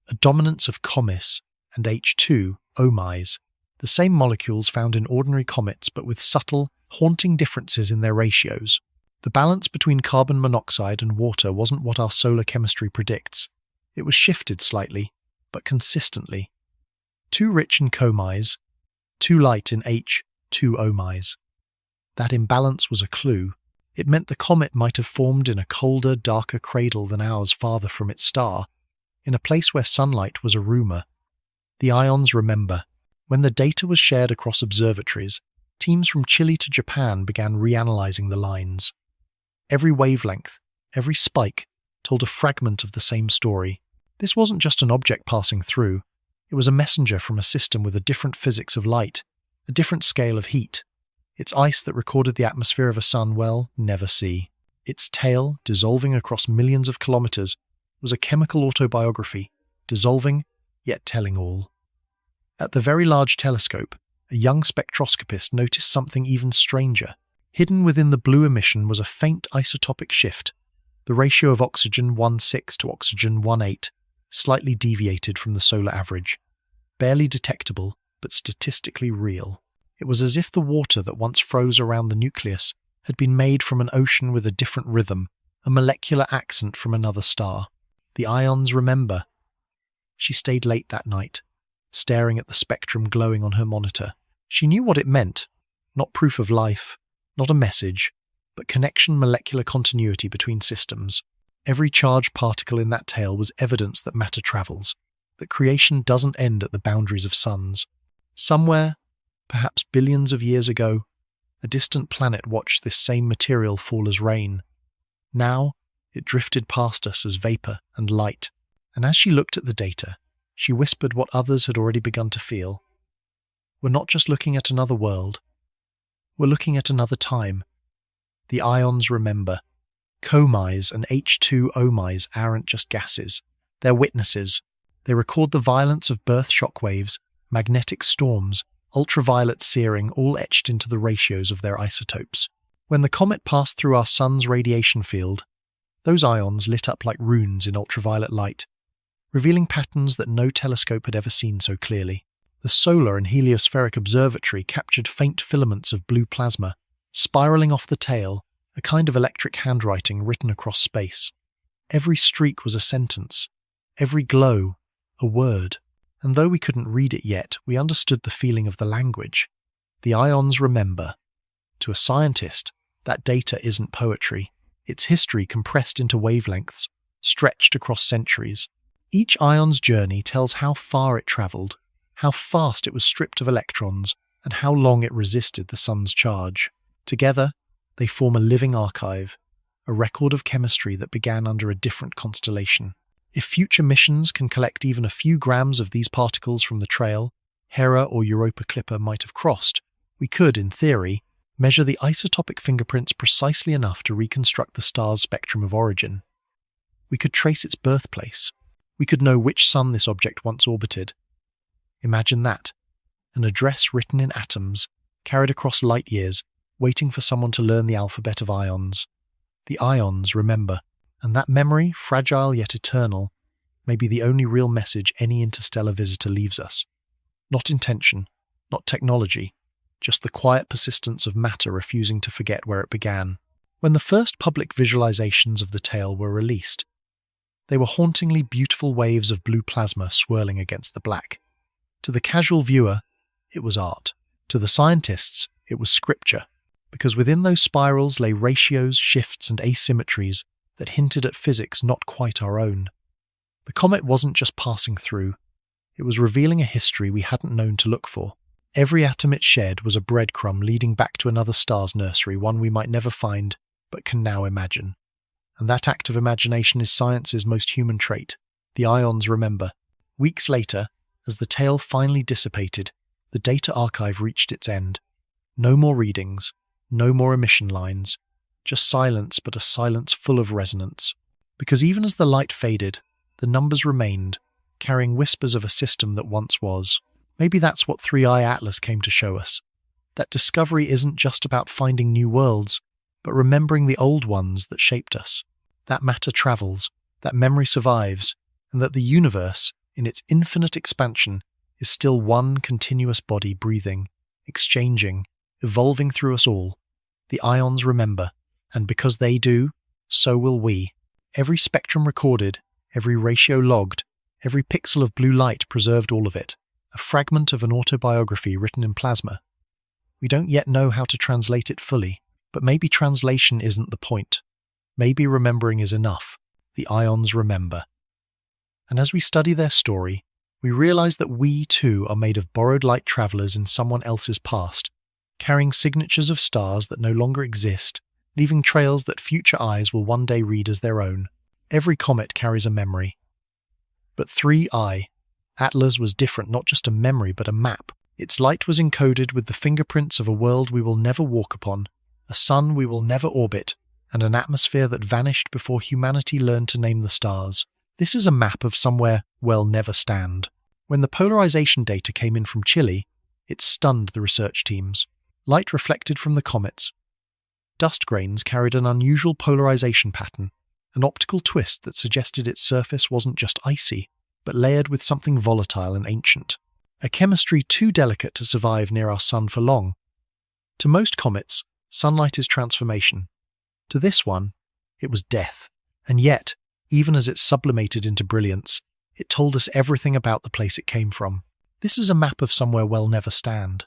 A dominance of comis and H2, OMIs, the same molecules found in ordinary comets but with subtle, haunting differences in their ratios. The balance between carbon monoxide and water wasn't what our solar chemistry predicts. It was shifted slightly, but consistently. Too rich in comis, too light in H2 OMIs. That imbalance was a clue. It meant the comet might have formed in a colder, darker cradle than ours farther from its star, in a place where sunlight was a rumour. The ions remember. When the data was shared across observatories, teams from Chile to Japan began reanalyzing the lines. Every wavelength, every spike, told a fragment of the same story. This wasn't just an object passing through. It was a messenger from a system with a different physics of light, a different scale of heat. Its ice that recorded the atmosphere of a sun we'll never see. Its tail, dissolving across millions of kilometers, was a chemical autobiography, dissolving, yet telling all. At the Very Large Telescope, a young spectroscopist noticed something even stranger. Hidden within the blue emission was a faint isotopic shift. The ratio of oxygen 1:6 to oxygen 1:8 slightly deviated from the solar average. Barely detectable, but statistically real. It was as if the water that once froze around the nucleus had been made from an ocean with a different rhythm, a molecular accent from another star. The ions remember. She stayed late that night, staring at the spectrum glowing on her monitor. She knew what it meant. Not proof of life, not a message, but connection, molecular continuity between systems. Every charged particle in that tail was evidence that matter travels, that creation doesn't end at the boundaries of suns. Somewhere, perhaps billions of years ago, a distant planet watched this same material fall as rain. Now, it drifted past us as vapor and light, and as she looked at the data, she whispered what others had already begun to feel. We're not just looking at another world. We're looking at another time. The ions remember. Comis and H2O aren't just gases. They're witnesses. They record the violence of birth shock waves, magnetic storms, ultraviolet searing, all etched into the ratios of their isotopes. When the comet passed through our sun's radiation field, those ions lit up like runes in ultraviolet light, revealing patterns that no telescope had ever seen so clearly. The Solar and Heliospheric Observatory captured faint filaments of blue plasma, spiraling off the tail, a kind of electric handwriting written across space. Every streak was a sentence, every glow a word, and though we couldn't read it yet, we understood the feeling of the language. The ions remember. To a scientist, that data isn't poetry. It's history compressed into wavelengths, stretched across centuries. Each ion's journey tells how far it travelled, how fast it was stripped of electrons, and how long it resisted the sun's charge. Together, they form a living archive, a record of chemistry that began under a different constellation. If future missions can collect even a few grams of these particles from the trail Hera or Europa Clipper might have crossed, we could, in theory, measure the isotopic fingerprints precisely enough to reconstruct the star's spectrum of origin. We could trace its birthplace. We could know which sun this object once orbited. Imagine that, an address written in atoms, carried across light years, waiting for someone to learn the alphabet of ions. The ions remember, and that memory, fragile yet eternal, may be the only real message any interstellar visitor leaves us. Not intention, not technology, just the quiet persistence of matter refusing to forget where it began. When the first public visualizations of the tail were released, they were hauntingly beautiful waves of blue plasma swirling against the black. To the casual viewer, it was art. To the scientists, it was scripture, because within those spirals lay ratios, shifts, and asymmetries that hinted at physics not quite our own. The comet wasn't just passing through, it was revealing a history we hadn't known to look for. Every atom it shed was a breadcrumb leading back to another star's nursery, one we might never find, but can now imagine. And that act of imagination is science's most human trait. The ions remember. Weeks later, as the tail finally dissipated, the data archive reached its end. No more readings, no more emission lines, just silence, but a silence full of resonance. Because even as the light faded, the numbers remained, carrying whispers of a system that once was. Maybe that's what 3i Atlas came to show us. That discovery isn't just about finding new worlds, but remembering the old ones that shaped us. That matter travels, that memory survives, and that the universe, in its infinite expansion, is still one continuous body breathing, exchanging, evolving through us all. The ions remember, and because they do, so will we. Every spectrum recorded, every ratio logged, every pixel of blue light preserved all of it, a fragment of an autobiography written in plasma. We don't yet know how to translate it fully, but maybe translation isn't the point. Maybe remembering is enough. The ions remember. And as we study their story, we realize that we too are made of borrowed light travelers in someone else's past, carrying signatures of stars that no longer exist, leaving trails that future eyes will one day read as their own. Every comet carries a memory. But 3i, Atlas was different, not just a memory but a map. Its light was encoded with the fingerprints of a world we will never walk upon, a sun we will never orbit, and an atmosphere that vanished before humanity learned to name the stars. This is a map of somewhere we'll never stand. When the polarization data came in from Chile, it stunned the research teams. Light reflected from the comets. Dust grains carried an unusual polarization pattern, an optical twist that suggested its surface wasn't just icy, but layered with something volatile and ancient. A chemistry too delicate to survive near our sun for long. To most comets, sunlight is transformation. To this one, it was death. And yet, even as it sublimated into brilliance, it told us everything about the place it came from. This is a map of somewhere we'll never stand.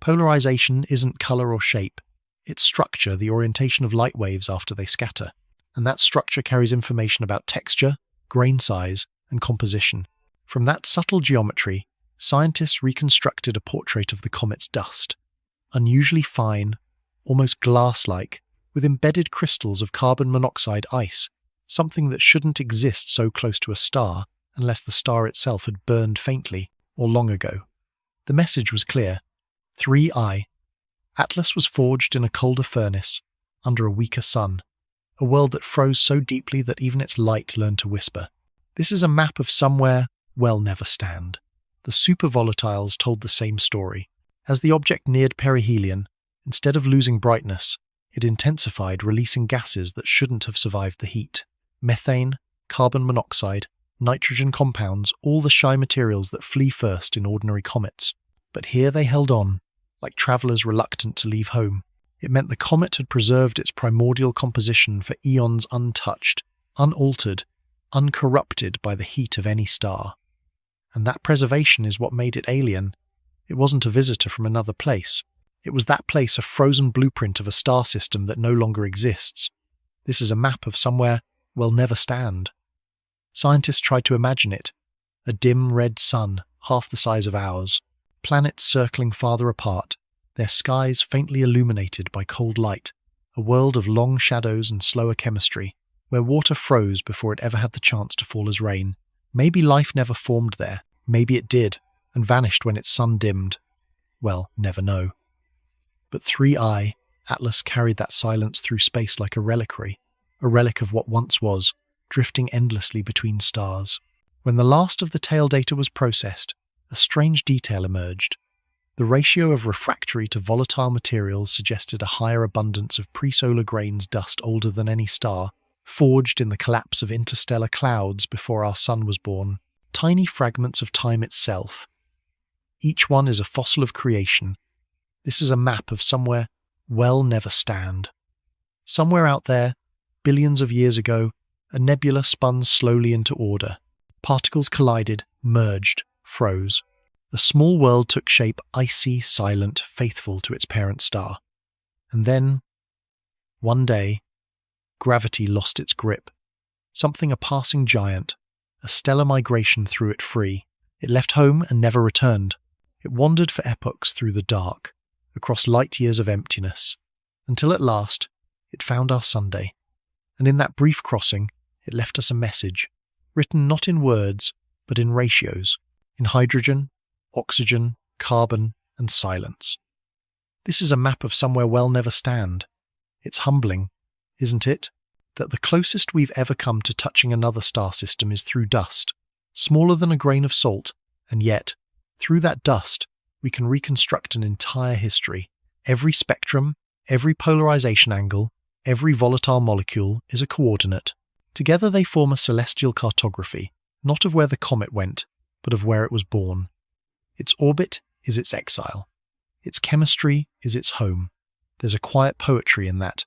Polarization isn't color or shape. its structure, the orientation of light waves after they scatter. And that structure carries information about texture, grain size, and composition. From that subtle geometry, scientists reconstructed a portrait of the comet's dust. Unusually fine, almost glass-like, with embedded crystals of carbon monoxide ice, something that shouldn't exist so close to a star unless the star itself had burned faintly or long ago. The message was clear. 3I. Atlas was forged in a colder furnace, under a weaker sun, a world that froze so deeply that even its light learned to whisper. This is a map of somewhere well never stand. The supervolatiles told the same story. As the object neared perihelion, instead of losing brightness, it intensified, releasing gases that shouldn't have survived the heat. Methane, carbon monoxide, nitrogen compounds, all the shy materials that flee first in ordinary comets. But here they held on, like travelers reluctant to leave home. It meant the comet had preserved its primordial composition for eons untouched, unaltered, uncorrupted by the heat of any star. And that preservation is what made it alien. It wasn't a visitor from another place. It was that place a frozen blueprint of a star system that no longer exists. This is a map of somewhere we'll never stand. Scientists tried to imagine it. A dim red sun, half the size of ours. Planets circling farther apart, their skies faintly illuminated by cold light. A world of long shadows and slower chemistry, where water froze before it ever had the chance to fall as rain. Maybe life never formed there. Maybe it did, and vanished when its sun dimmed. Well, never know. But 3I, Atlas carried that silence through space like a reliquary, a relic of what once was, drifting endlessly between stars. When the last of the tail data was processed, a strange detail emerged. The ratio of refractory to volatile materials suggested a higher abundance of pre-solar grains dust older than any star, forged in the collapse of interstellar clouds before our sun was born, tiny fragments of time itself. Each one is a fossil of creation. This is a map of somewhere well never stand. Somewhere out there, billions of years ago, a nebula spun slowly into order. Particles collided, merged, froze. A small world took shape, icy, silent, faithful to its parent star. And then, one day, gravity lost its grip. Something a passing giant, a stellar migration threw it free. It left home and never returned. It wandered for epochs through the dark, across light years of emptiness, until at last it found our Sunday. And in that brief crossing, it left us a message, written not in words, but in ratios, in hydrogen, oxygen, carbon, and silence. This is a map of somewhere we'll never stand. It's humbling, isn't it, that the closest we've ever come to touching another star system is through dust, smaller than a grain of salt, and yet, through that dust, we can reconstruct an entire history. Every spectrum, every polarization angle, every volatile molecule is a coordinate. Together they form a celestial cartography, not of where the comet went, but of where it was born. Its orbit is its exile. Its chemistry is its home. There's a quiet poetry in that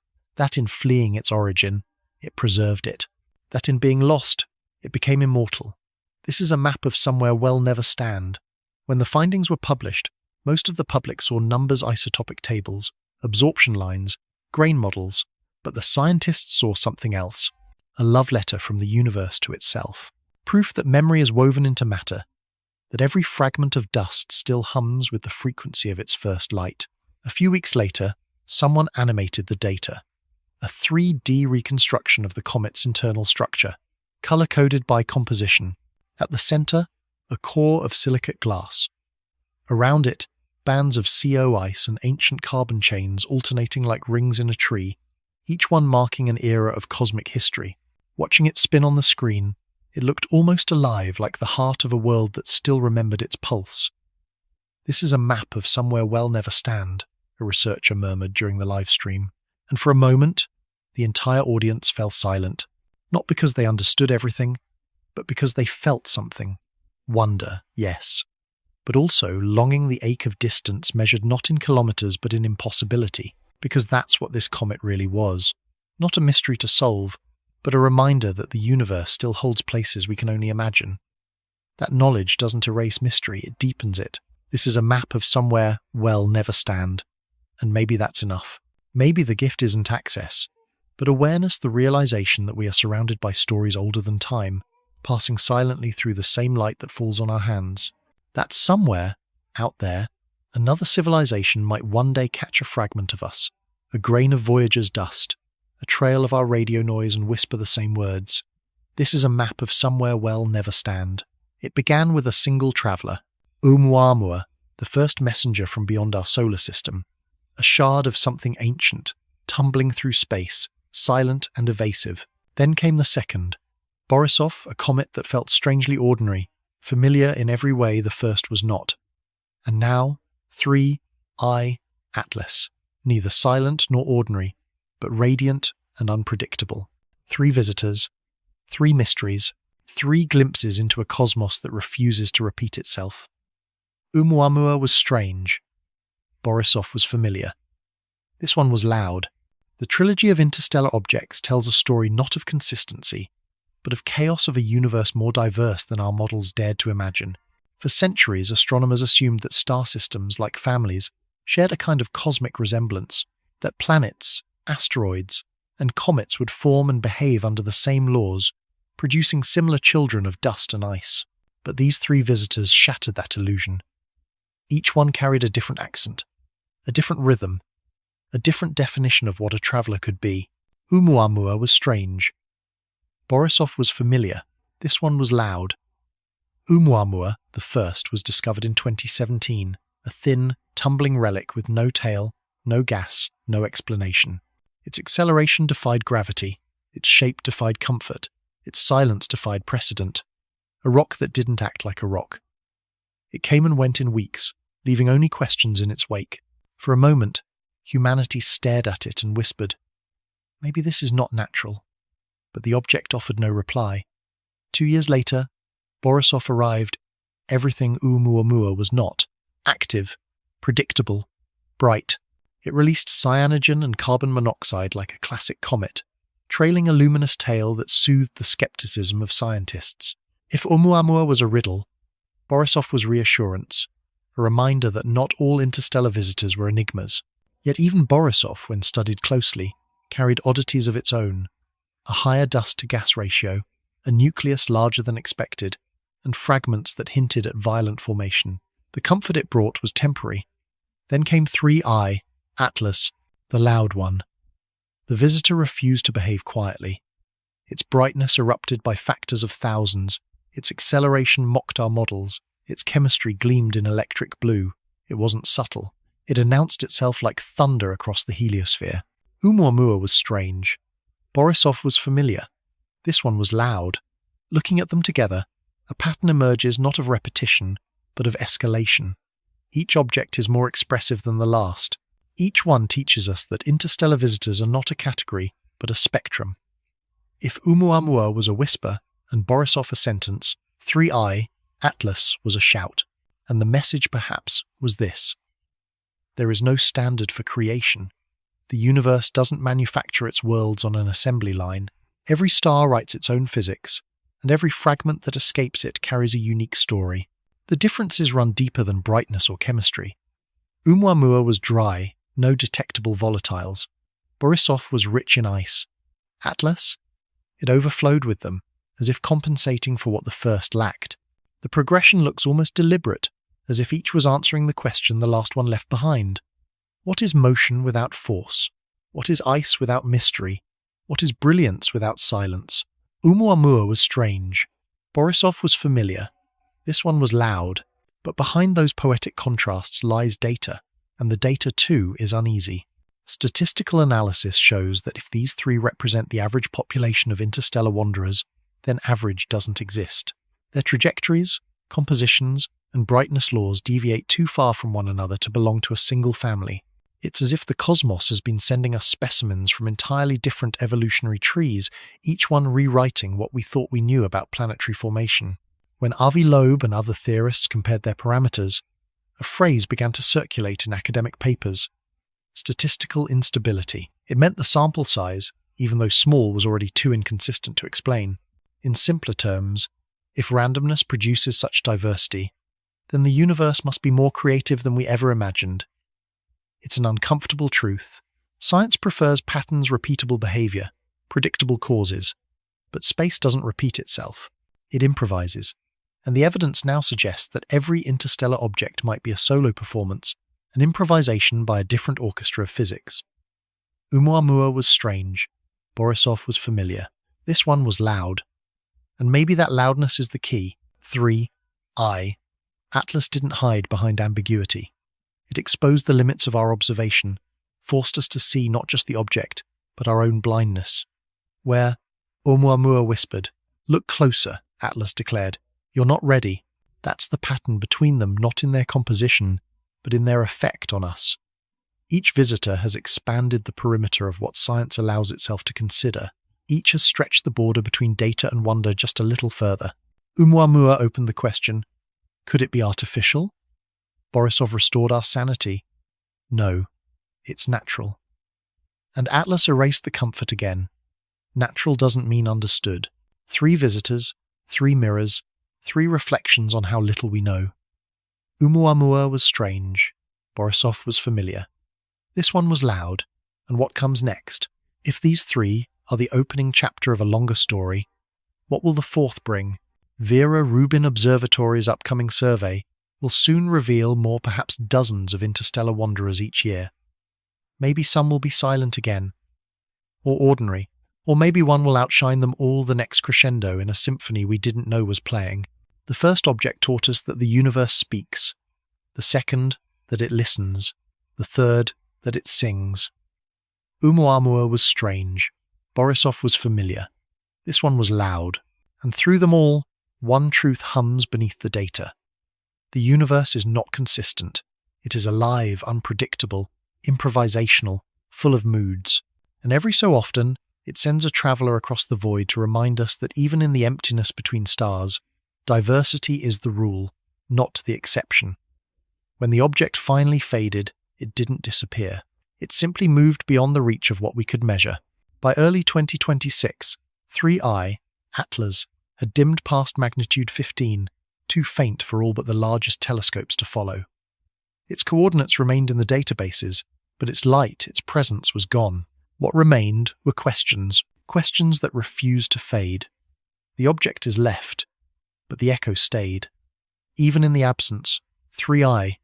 in fleeing its origin, it preserved it. That in being lost, it became immortal. This is a map of somewhere we'll never stand. When the findings were published, most of the public saw numbers isotopic tables, absorption lines, grain models, but the scientists saw something else. A love letter from the universe to itself. Proof that memory is woven into matter, that every fragment of dust still hums with the frequency of its first light. A few weeks later, someone animated the data. A 3D reconstruction of the comet's internal structure, color-coded by composition. At the center, a core of silicate glass. Around it, bands of CO ice and ancient carbon chains alternating like rings in a tree, each one marking an era of cosmic history. Watching it spin on the screen, it looked almost alive, like the heart of a world that still remembered its pulse. This is a map of somewhere we'll never stand, a researcher murmured during the live stream. And for a moment, the entire audience fell silent, not because they understood everything, but because they felt something. Wonder, yes, but also longing, the ache of distance measured not in kilometers but in impossibility, because that's what this comet really was. Not a mystery to solve, but a reminder that the universe still holds places we can only imagine. That knowledge doesn't erase mystery, it deepens it. This is a map of somewhere we'll never stand, and maybe that's enough. Maybe the gift isn't access, but awareness, the realization that we are surrounded by stories older than time, passing silently through the same light that falls on our hands. That somewhere, out there, another civilization might one day catch a fragment of us, a grain of Voyager's dust, a trail of our radio noise, and whisper the same words. This is a map of somewhere we'll never stand. It began with a single traveler, Oumuamua, the first messenger from beyond our solar system, a shard of something ancient, tumbling through space, silent and evasive. Then came the second, Borisov, a comet that felt strangely ordinary, familiar in every way the first was not. And now, 3I Atlas, neither silent nor ordinary, but radiant and unpredictable. 3 visitors, 3 mysteries, 3 glimpses into a cosmos that refuses to repeat itself. Oumuamua was strange. Borisov was familiar. This one was loud. The trilogy of interstellar objects tells a story not of consistency, but of chaos of a universe more diverse than our models dared to imagine. For centuries, astronomers assumed that star systems, like families, shared a kind of cosmic resemblance, that planets, asteroids, and comets would form and behave under the same laws, producing similar children of dust and ice. But these 3 visitors shattered that illusion. Each one carried a different accent, a different rhythm, a different definition of what a traveler could be. Oumuamua was strange. Borisov was familiar. This one was loud. Oumuamua, the first, was discovered in 2017, a thin, tumbling relic with no tail, no gas, no explanation. Its acceleration defied gravity, its shape defied comfort, its silence defied precedent. A rock that didn't act like a rock. It came and went in weeks, leaving only questions in its wake. For a moment, humanity stared at it and whispered, "Maybe this is not natural." But the object offered no reply. 2 years later, Borisov arrived. Everything Oumuamua was not. Active, predictable, bright. It released cyanogen and carbon monoxide like a classic comet, trailing a luminous tail that soothed the skepticism of scientists. If Oumuamua was a riddle, Borisov was reassurance, a reminder that not all interstellar visitors were enigmas. Yet even Borisov, when studied closely, carried oddities of its own: a higher dust-to-gas ratio, a nucleus larger than expected, and fragments that hinted at violent formation. The comfort it brought was temporary. Then came 3I, Atlas, the loud one. The visitor refused to behave quietly. Its brightness erupted by factors of thousands. Its acceleration mocked our models. Its chemistry gleamed in electric blue. It wasn't subtle. It announced itself like thunder across the heliosphere. Oumuamua was strange. Borisov was familiar. This one was loud. Looking at them together, a pattern emerges not of repetition, but of escalation. Each object is more expressive than the last. Each one teaches us that interstellar visitors are not a category, but a spectrum. If Oumuamua was a whisper and Borisov a sentence, 3I, Atlas, was a shout. And the message, perhaps, was this: there is no standard for creation. The universe doesn't manufacture its worlds on an assembly line. Every star writes its own physics, and every fragment that escapes it carries a unique story. The differences run deeper than brightness or chemistry. Oumuamua was dry, no detectable volatiles. Borisov was rich in ice. Atlas? It overflowed with them, as if compensating for what the first lacked. The progression looks almost deliberate, as if each was answering the question the last one left behind. What is motion without force? What is ice without mystery? What is brilliance without silence? Oumuamua was strange. Borisov was familiar. This one was loud. But behind those poetic contrasts lies data, and the data too is uneasy. Statistical analysis shows that if these 3 represent the average population of interstellar wanderers, then average doesn't exist. Their trajectories, compositions, and brightness laws deviate too far from one another to belong to a single family. It's as if the cosmos has been sending us specimens from entirely different evolutionary trees, each one rewriting what we thought we knew about planetary formation. When Avi Loeb and other theorists compared their parameters, a phrase began to circulate in academic papers: statistical instability. It meant the sample size, even though small, was already too inconsistent to explain. In simpler terms, if randomness produces such diversity, then the universe must be more creative than we ever imagined. It's an uncomfortable truth, Science prefers patterns, repeatable behavior, predictable causes. But space doesn't repeat itself. It improvises. And the evidence now suggests that every interstellar object might be a solo performance, an improvisation by a different orchestra of physics. Oumuamua was strange. Borisov was familiar. This one was loud. And maybe that loudness is the key. 3I. Atlas didn't hide behind ambiguity. It exposed the limits of our observation, forced us to see not just the object, but our own blindness. Where Oumuamua whispered, "Look closer," Atlas declared. "You're not ready." That's the pattern between them, not in their composition, but in their effect on us. Each visitor has expanded the perimeter of what science allows itself to consider. Each has stretched the border between data and wonder just a little further. Oumuamua opened the question, could it be artificial? Borisov restored our sanity. No, it's natural. And Atlas erased the comfort again. Natural doesn't mean understood. 3 visitors, 3 mirrors, 3 reflections on how little we know. Oumuamua was strange. Borisov was familiar. This one was loud. And what comes next? If these 3 are the opening chapter of a longer story, what will the 4th bring? Vera Rubin Observatory's upcoming survey will soon reveal more, perhaps dozens of interstellar wanderers each year. Maybe some will be silent again, or ordinary, or maybe one will outshine them all, the next crescendo in a symphony we didn't know was playing. The first object taught us that the universe speaks, the second that it listens, the third that it sings. Oumuamua was strange. Borisov was familiar. This one was loud. And through them all, one truth hums beneath the data. The universe is not consistent. It is alive, unpredictable, improvisational, full of moods. And every so often, it sends a traveler across the void to remind us that even in the emptiness between stars, diversity is the rule, not the exception. When the object finally faded, it didn't disappear. It simply moved beyond the reach of what we could measure. By early 2026, 3I, Atlas, had dimmed past magnitude 15, too faint for all but the largest telescopes to follow. Its coordinates remained in the databases, but its light, its presence was gone. What remained were questions that refused to fade. The object is left, but the echo stayed. Even in the absence, 3I,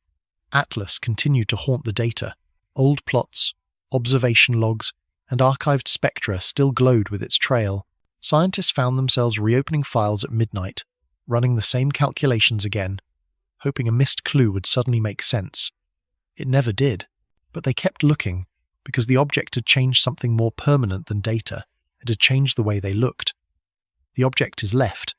Atlas continued to haunt the data. Old plots, observation logs, and archived spectra still glowed with its trail. Scientists found themselves reopening files at midnight, running the same calculations again, hoping a missed clue would suddenly make sense. It never did, but they kept looking, because the object had changed something more permanent than data. It had changed the way they looked. The object is left,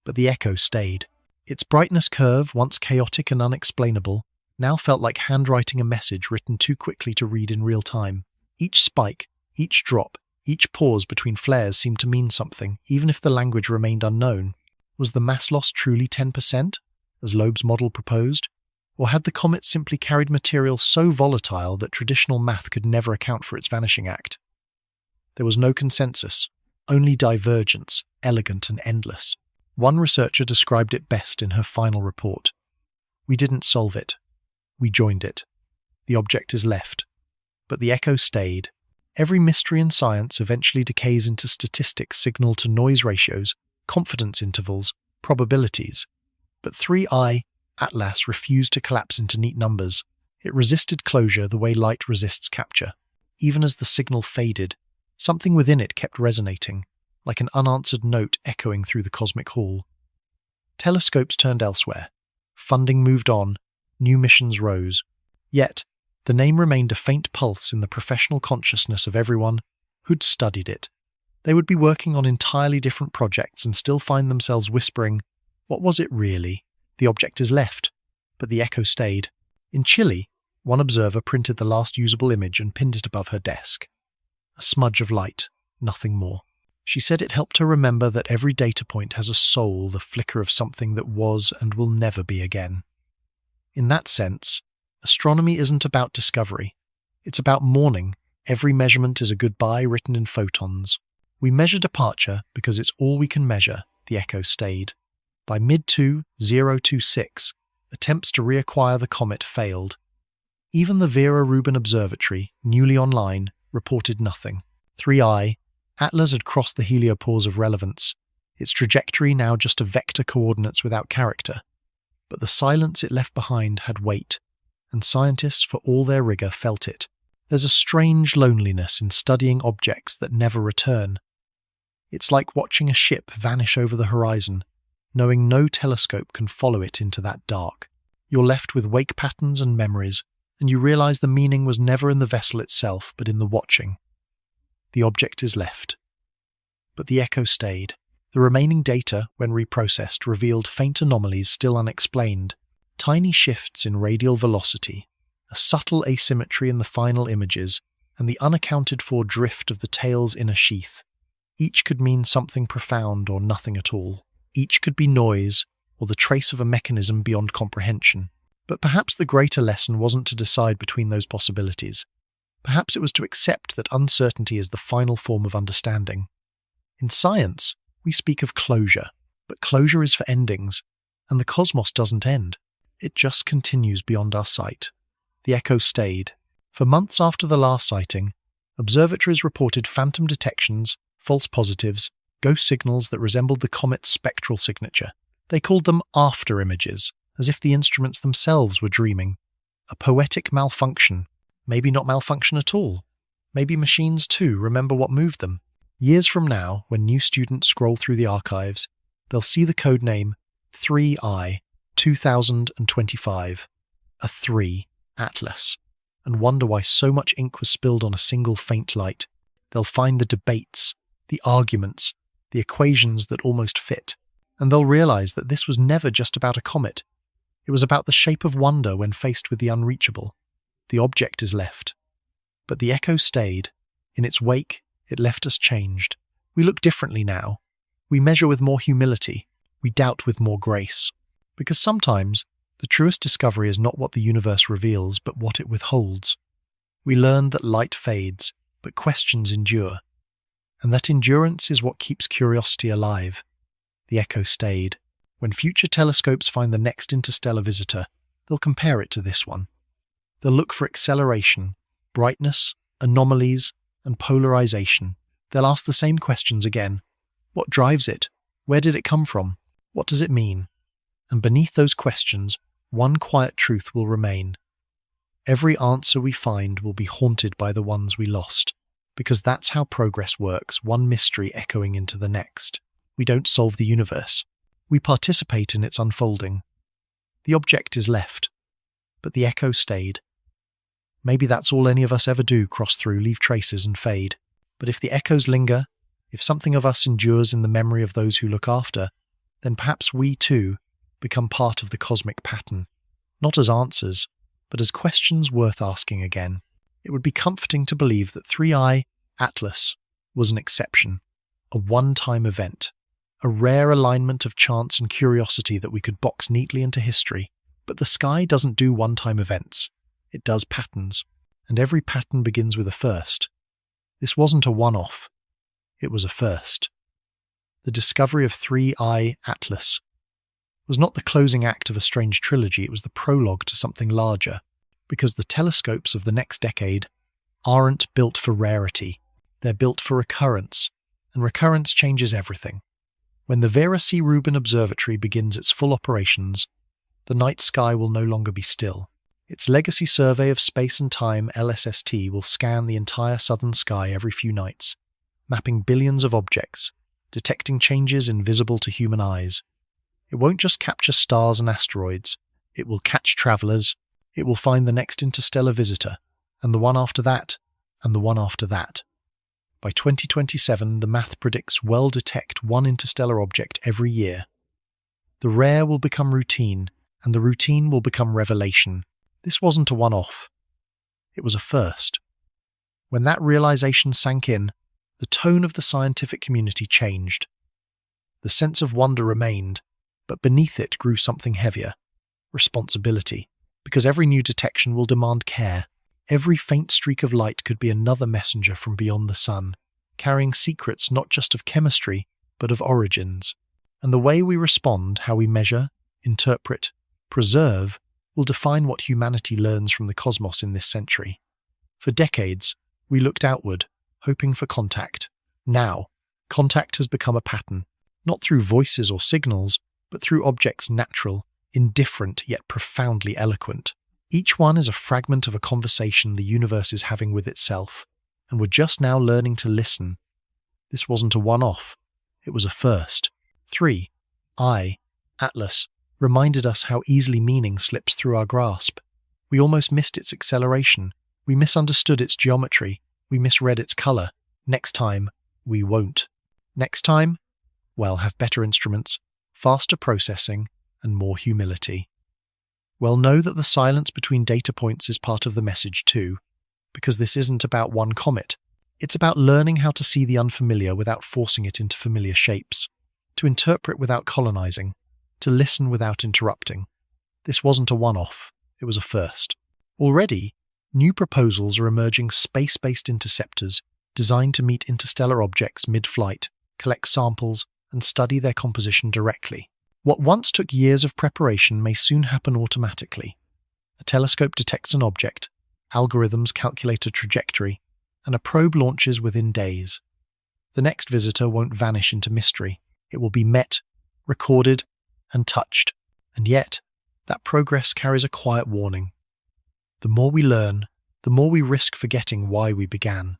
but the echo stayed. Its brightness curve, once chaotic and unexplainable, now felt like handwriting a message written too quickly to read in real time. Each spike, each drop, each pause between flares seemed to mean something, even if the language remained unknown. Was the mass loss truly 10%, as Loeb's model proposed? Or had the comet simply carried material so volatile that traditional math could never account for its vanishing act? There was no consensus, only divergence, elegant and endless. One researcher described it best in her final report. We didn't solve it. We joined it. The object is left, but the echo stayed. Every mystery in science eventually decays into statistics signal to noise ratios, confidence intervals, probabilities. But 3I, Atlas, refused to collapse into neat numbers. It resisted closure the way light resists capture. Even as the signal faded, something within it kept resonating, like an unanswered note echoing through the cosmic hall. Telescopes turned elsewhere. Funding moved on. New missions rose. Yet, the name remained a faint pulse in the professional consciousness of everyone who'd studied it. They would be working on entirely different projects and still find themselves whispering, what was it really? The object is left, but the echo stayed. In Chile, one observer printed the last usable image and pinned it above her desk. A smudge of light, nothing more. She said it helped her remember that every data point has a soul, the flicker of something that was and will never be again. In that sense, astronomy isn't about discovery. It's about mourning. Every measurement is a goodbye written in photons. We measure departure because it's all we can measure, the echo stayed. By mid-2026, attempts to reacquire the comet failed. Even the Vera Rubin Observatory, newly online, reported nothing. 3I, Atlas had crossed the heliopause of relevance, its trajectory now just a vector coordinates without character. But the silence it left behind had weight, and scientists, for all their rigor, felt it. There's a strange loneliness in studying objects that never return. It's like watching a ship vanish over the horizon, knowing no telescope can follow it into that dark. You're left with wake patterns and memories, and you realize the meaning was never in the vessel itself, but in the watching. The object is left. But the echo stayed. The remaining data, when reprocessed, revealed faint anomalies still unexplained, tiny shifts in radial velocity, a subtle asymmetry in the final images, and the unaccounted-for drift of the tail's inner sheath. Each could mean something profound or nothing at all. Each could be noise, or the trace of a mechanism beyond comprehension. But perhaps the greater lesson wasn't to decide between those possibilities. Perhaps it was to accept that uncertainty is the final form of understanding. In science, we speak of closure, but closure is for endings, and the cosmos doesn't end. It just continues beyond our sight. The echo stayed. For months after the last sighting, observatories reported phantom detections, false positives, ghost signals that resembled the comet's spectral signature. They called them after images, as if the instruments themselves were dreaming. A poetic malfunction. Maybe not malfunction at all. Maybe machines too remember what moved them. Years from now, when new students scroll through the archives, they'll see the codename 3I 2025, a 3 Atlas, and wonder why so much ink was spilled on a single faint light. They'll find the debates, the arguments, the equations that almost fit, and they'll realize that this was never just about a comet. It was about the shape of wonder when faced with the unreachable. The object is left. But the echo stayed. In its wake, it left us changed. We look differently now. We measure with more humility. We doubt with more grace. Because sometimes, the truest discovery is not what the universe reveals, but what it withholds. We learn that light fades, but questions endure. And that endurance is what keeps curiosity alive. The echo stayed. When future telescopes find the next interstellar visitor, they'll compare it to this one. They'll look for acceleration, brightness, anomalies, and polarization. They'll ask the same questions again. What drives it? Where did it come from? What does it mean? And beneath those questions, one quiet truth will remain. Every answer we find will be haunted by the ones we lost, because that's how progress works, one mystery echoing into the next. We don't solve the universe. We participate in its unfolding. The object is left, but the echo stayed. Maybe that's all any of us ever do, cross through, leave traces and fade. But if the echoes linger, if something of us endures in the memory of those who look after, then perhaps we too become part of the cosmic pattern, not as answers, but as questions worth asking again. It would be comforting to believe that 3I Atlas was an exception, a one-time event, a rare alignment of chance and curiosity that we could box neatly into history. But the sky doesn't do one-time events. It does patterns, and every pattern begins with a first. This wasn't a one-off. It was a first. The discovery of 3I Atlas was not the closing act of a strange trilogy, it was the prologue to something larger, because the telescopes of the next decade aren't built for rarity, they're built for recurrence, and recurrence changes everything. When the Vera Rubin Observatory begins its full operations, the night sky will no longer be still. Its Legacy Survey of Space and Time LSST will scan the entire southern sky every few nights, mapping billions of objects, detecting changes invisible to human eyes. It won't just capture stars and asteroids, it will catch travelers, it will find the next interstellar visitor, and the one after that, and the one after that. By 2027, the math predicts we'll detect one interstellar object every year. The rare will become routine, and the routine will become revelation. This wasn't a one-off. It was a first. When that realization sank in, the tone of the scientific community changed. The sense of wonder remained, but beneath it grew something heavier. Responsibility. Because every new detection will demand care. Every faint streak of light could be another messenger from beyond the sun, carrying secrets not just of chemistry, but of origins. And the way we respond, how we measure, interpret, preserve, will define what humanity learns from the cosmos in this century. For decades, we looked outward, hoping for contact. Now, contact has become a pattern, not through voices or signals, but through objects natural, indifferent yet profoundly eloquent. Each one is a fragment of a conversation the universe is having with itself, and we're just now learning to listen. This wasn't a one-off. It was a first. 3. Atlas reminded us how easily meaning slips through our grasp. We almost missed its acceleration. We misunderstood its geometry. We misread its color. Next time, we won't. Next time, well, have better instruments, faster processing, and more humility. Well, know that the silence between data points is part of the message too, because this isn't about one comet. It's about learning how to see the unfamiliar without forcing it into familiar shapes, to interpret without colonizing, to listen without interrupting. This wasn't a one-off, it was a first. Already, new proposals are emerging: space-based interceptors designed to meet interstellar objects mid-flight, collect samples, and study their composition directly. What once took years of preparation may soon happen automatically. A telescope detects an object, algorithms calculate a trajectory, and a probe launches within days. The next visitor won't vanish into mystery. It will be met, recorded, and touched. And yet, that progress carries a quiet warning. The more we learn, the more we risk forgetting why we began.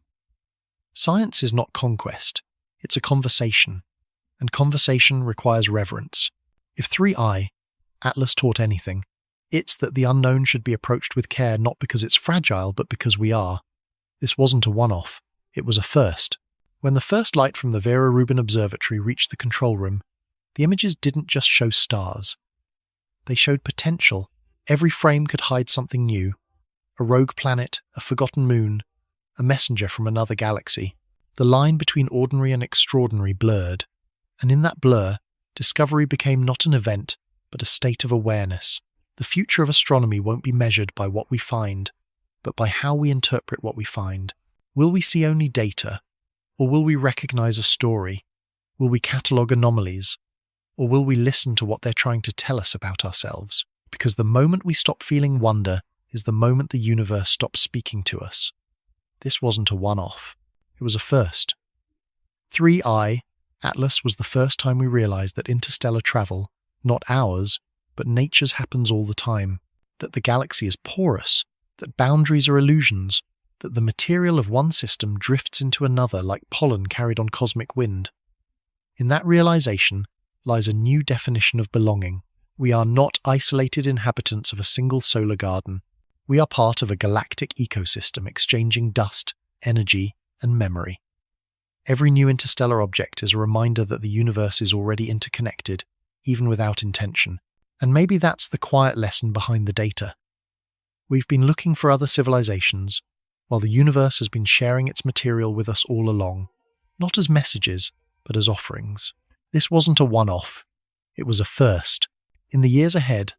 Science is not conquest, it's a conversation, and conversation requires reverence. If 3i, Atlas, taught anything, it's that the unknown should be approached with care, not because it's fragile, but because we are. This wasn't a one-off, it was a first. When the first light from the Vera Rubin Observatory reached the control room, the images didn't just show stars. They showed potential. Every frame could hide something new. A rogue planet, a forgotten moon, a messenger from another galaxy. The line between ordinary and extraordinary blurred, and in that blur, discovery became not an event, but a state of awareness. The future of astronomy won't be measured by what we find, but by how we interpret what we find. Will we see only data, or will we recognize a story? Will we catalogue anomalies, or will we listen to what they're trying to tell us about ourselves? Because the moment we stop feeling wonder is the moment the universe stops speaking to us. This wasn't a one-off. It was a first. 3i, Atlas, was the first time we realized that interstellar travel, not ours, but nature's, happens all the time, that the galaxy is porous, that boundaries are illusions, that the material of one system drifts into another like pollen carried on cosmic wind. In that realization lies a new definition of belonging. We are not isolated inhabitants of a single solar garden. We are part of a galactic ecosystem exchanging dust, energy, and memory. Every new interstellar object is a reminder that the universe is already interconnected, even without intention. And maybe that's the quiet lesson behind the data. We've been looking for other civilizations, while the universe has been sharing its material with us all along, not as messages, but as offerings. This wasn't a one-off. It was a first. In the years ahead,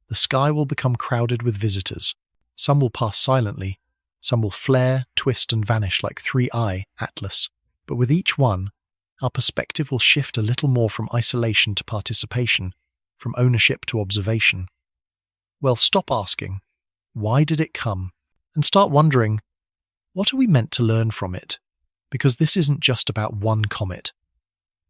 the sky will become crowded with visitors. Some will pass silently, some will flare, twist, and vanish like 3i, Atlas. But with each one, our perspective will shift a little more from isolation to participation, from ownership to observation. Well, stop asking, why did it come? And start wondering, what are we meant to learn from it? Because this isn't just about one comet.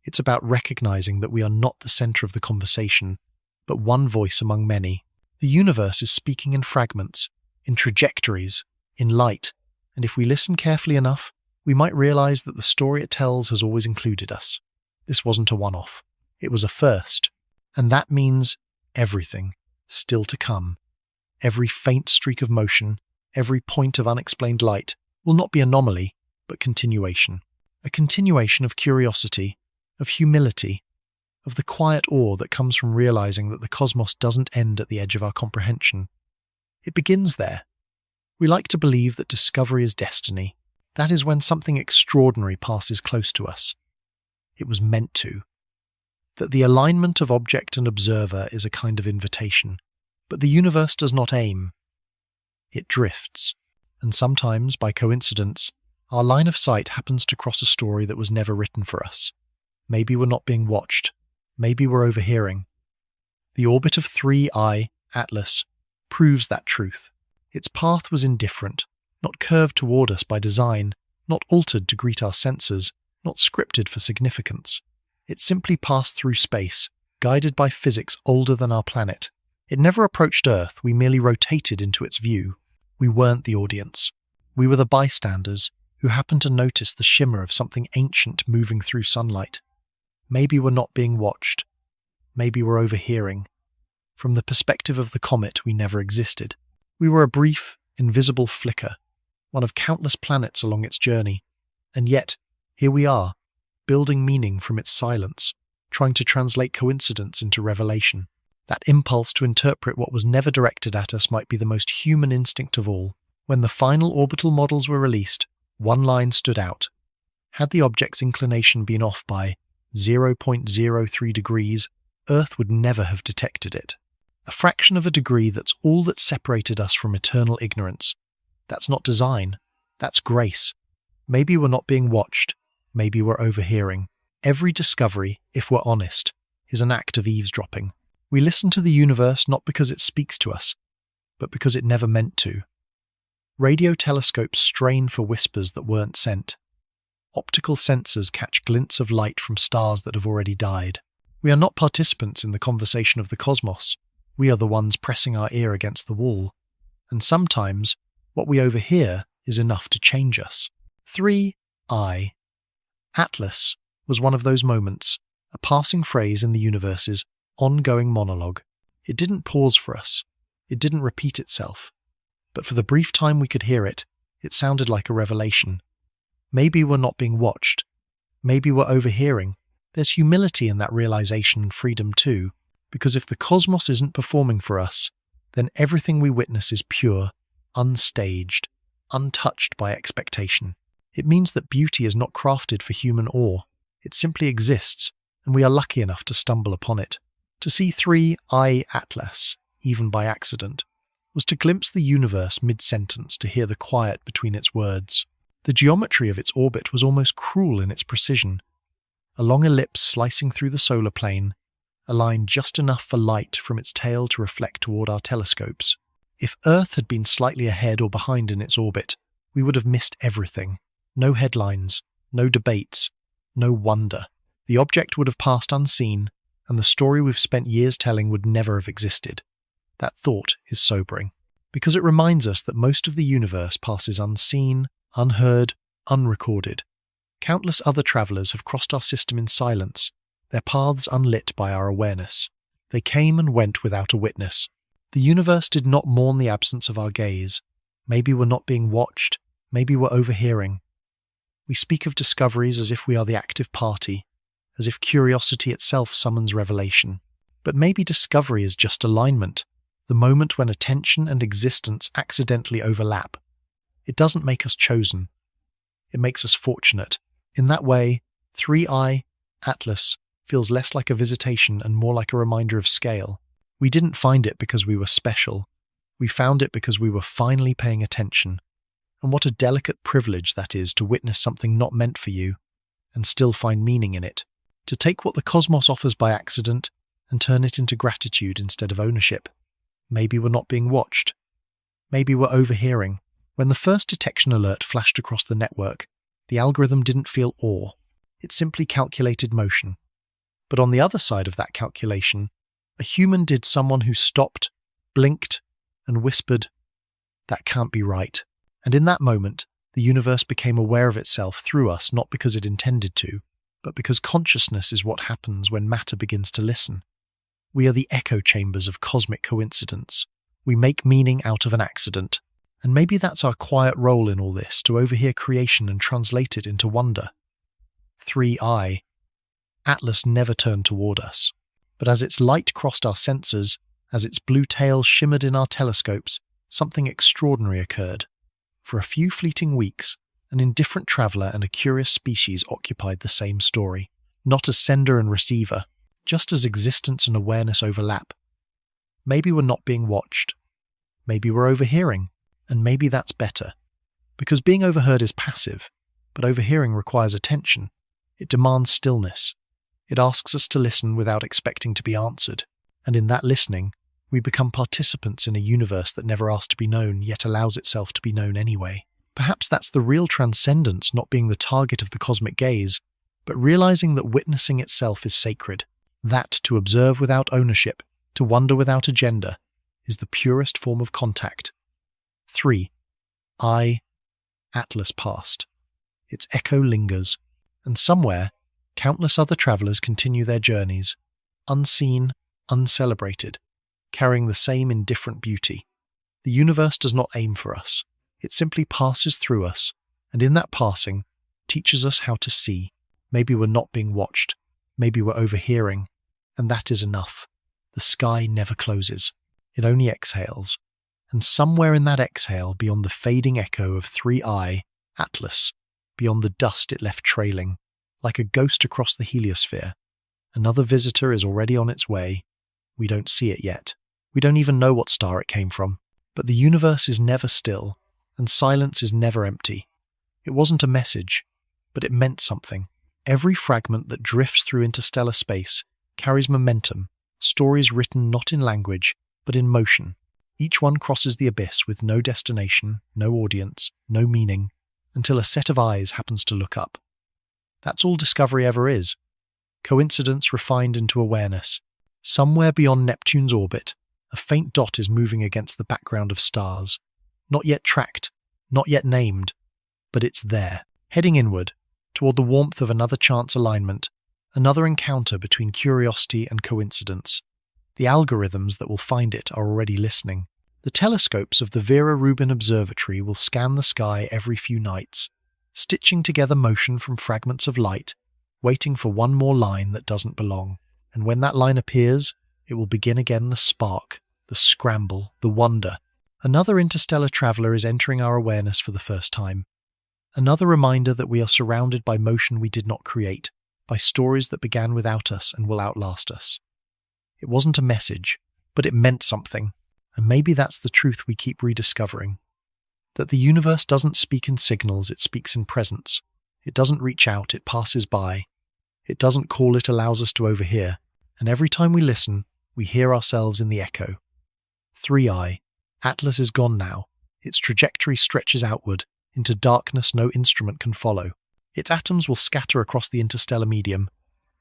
It's about recognizing that we are not the center of the conversation, but one voice among many. The universe is speaking in fragments, in trajectories, in light, and if we listen carefully enough, we might realize that the story it tells has always included us. This wasn't a one-off. It was a first. And that means everything still to come. Every faint streak of motion, every point of unexplained light will not be anomaly, but continuation. A continuation of curiosity, of humility, of the quiet awe that comes from realizing that the cosmos doesn't end at the edge of our comprehension. It begins there. We like to believe that discovery is destiny. That is when something extraordinary passes close to us. It was meant to. That the alignment of object and observer is a kind of invitation. But the universe does not aim. It drifts. And sometimes, by coincidence, our line of sight happens to cross a story that was never written for us. Maybe we're not being watched. Maybe we're overhearing. The orbit of 3i, Atlas, proves that truth. Its path was indifferent, not curved toward us by design, not altered to greet our senses, not scripted for significance. It simply passed through space, guided by physics older than our planet. It never approached Earth, we merely rotated into its view. We weren't the audience. We were the bystanders who happened to notice the shimmer of something ancient moving through sunlight. Maybe we're not being watched. Maybe we're overhearing. From the perspective of the comet, we never existed. We were a brief, invisible flicker, one of countless planets along its journey. And yet, here we are, building meaning from its silence, trying to translate coincidence into revelation. That impulse to interpret what was never directed at us might be the most human instinct of all. When the final orbital models were released, one line stood out. Had the object's inclination been off by 0.03 degrees, Earth would never have detected it. A fraction of a degree, that's all that separated us from eternal ignorance. That's not design, that's grace. Maybe we're not being watched, maybe we're overhearing. Every discovery, if we're honest, is an act of eavesdropping. We listen to the universe not because it speaks to us, but because it never meant to. Radio telescopes strain for whispers that weren't sent. Optical sensors catch glints of light from stars that have already died. We are not participants in the conversation of the cosmos. We are the ones pressing our ear against the wall. And sometimes, what we overhear is enough to change us. 3I. Atlas was one of those moments, a passing phrase in the universe's ongoing monologue. It didn't pause for us. It didn't repeat itself. But for the brief time we could hear it, it sounded like a revelation. Maybe we're not being watched. Maybe we're overhearing. There's humility in that realization and freedom too, because if the cosmos isn't performing for us, then everything we witness is pure, unstaged, untouched by expectation. It means that beauty is not crafted for human awe. It simply exists, and we are lucky enough to stumble upon it. To see 3I Atlas, even by accident, was to glimpse the universe mid-sentence, to hear the quiet between its words. The geometry of its orbit was almost cruel in its precision. A long ellipse slicing through the solar plane, a line just enough for light from its tail to reflect toward our telescopes. If Earth had been slightly ahead or behind in its orbit, we would have missed everything. No headlines, no debates, no wonder. The object would have passed unseen, and the story we've spent years telling would never have existed. That thought is sobering, because it reminds us that most of the universe passes unseen, unheard, unrecorded. Countless other travelers have crossed our system in silence, their paths unlit by our awareness. They came and went without a witness. The universe did not mourn the absence of our gaze. Maybe we're not being watched, maybe we're overhearing. We speak of discoveries as if we are the active party, as if curiosity itself summons revelation. But maybe discovery is just alignment, the moment when attention and existence accidentally overlap. It doesn't make us chosen. It makes us fortunate. In that way, 3I Atlas feels less like a visitation and more like a reminder of scale. We didn't find it because we were special. We found it because we were finally paying attention. And what a delicate privilege that is, to witness something not meant for you and still find meaning in it. To take what the cosmos offers by accident and turn it into gratitude instead of ownership. Maybe we're not being watched. Maybe we're overhearing. When the first detection alert flashed across the network, the algorithm didn't feel awe. It simply calculated motion. But on the other side of that calculation, a human did, someone who stopped, blinked, and whispered, "That can't be right." And in that moment, the universe became aware of itself through us, not because it intended to, but because consciousness is what happens when matter begins to listen. We are the echo chambers of cosmic coincidence. We make meaning out of an accident. And maybe that's our quiet role in all this, to overhear creation and translate it into wonder. 3I. Atlas never turned toward us. But as its light crossed our sensors, as its blue tail shimmered in our telescopes, something extraordinary occurred. For a few fleeting weeks, an indifferent traveller and a curious species occupied the same story. Not as sender and receiver, just as existence and awareness overlap. Maybe we're not being watched. Maybe we're overhearing. And maybe that's better. Because being overheard is passive, but overhearing requires attention. It demands stillness. It asks us to listen without expecting to be answered. And in that listening, We become participants in a universe that never asked to be known, yet allows itself to be known anyway. Perhaps that's the real transcendence, not being the target of the cosmic gaze, but realizing that witnessing itself is sacred. That to observe without ownership, to wonder without agenda, is the purest form of contact. 3. Atlas passed. Its echo lingers, and somewhere, countless other travelers continue their journeys, unseen, uncelebrated, carrying the same indifferent beauty. The universe does not aim for us. It simply passes through us, and in that passing, teaches us how to see. Maybe we're not being watched. Maybe we're overhearing. And that is enough. The sky never closes. It only exhales. And somewhere in that exhale, beyond the fading echo of 3I, Atlas, beyond the dust it left trailing, like a ghost across the heliosphere, another visitor is already on its way. We don't see it yet. We don't even know what star it came from. But the universe is never still, and silence is never empty. It wasn't a message, but it meant something. Every fragment that drifts through interstellar space carries momentum, stories written not in language, but in motion. Each one crosses the abyss with no destination, no audience, no meaning, until a set of eyes happens to look up. That's all discovery ever is. Coincidence refined into awareness. Somewhere beyond Neptune's orbit, a faint dot is moving against the background of stars. Not yet tracked, not yet named, but it's there, heading inward, toward the warmth of another chance alignment, another encounter between curiosity and coincidence. The algorithms that will find it are already listening. The telescopes of the Vera Rubin Observatory will scan the sky every few nights, stitching together motion from fragments of light, waiting for one more line that doesn't belong. And when that line appears, it will begin again the spark, the scramble, the wonder. Another interstellar traveler is entering our awareness for the first time. Another reminder that we are surrounded by motion we did not create, by stories that began without us and will outlast us. It wasn't a message, but it meant something, and maybe that's the truth we keep rediscovering. That the universe doesn't speak in signals, it speaks in presence. It doesn't reach out, it passes by. It doesn't call, it allows us to overhear. And every time we listen, we hear ourselves in the echo. 3I. Atlas is gone now. Its trajectory stretches outward, into darkness no instrument can follow. Its atoms will scatter across the interstellar medium,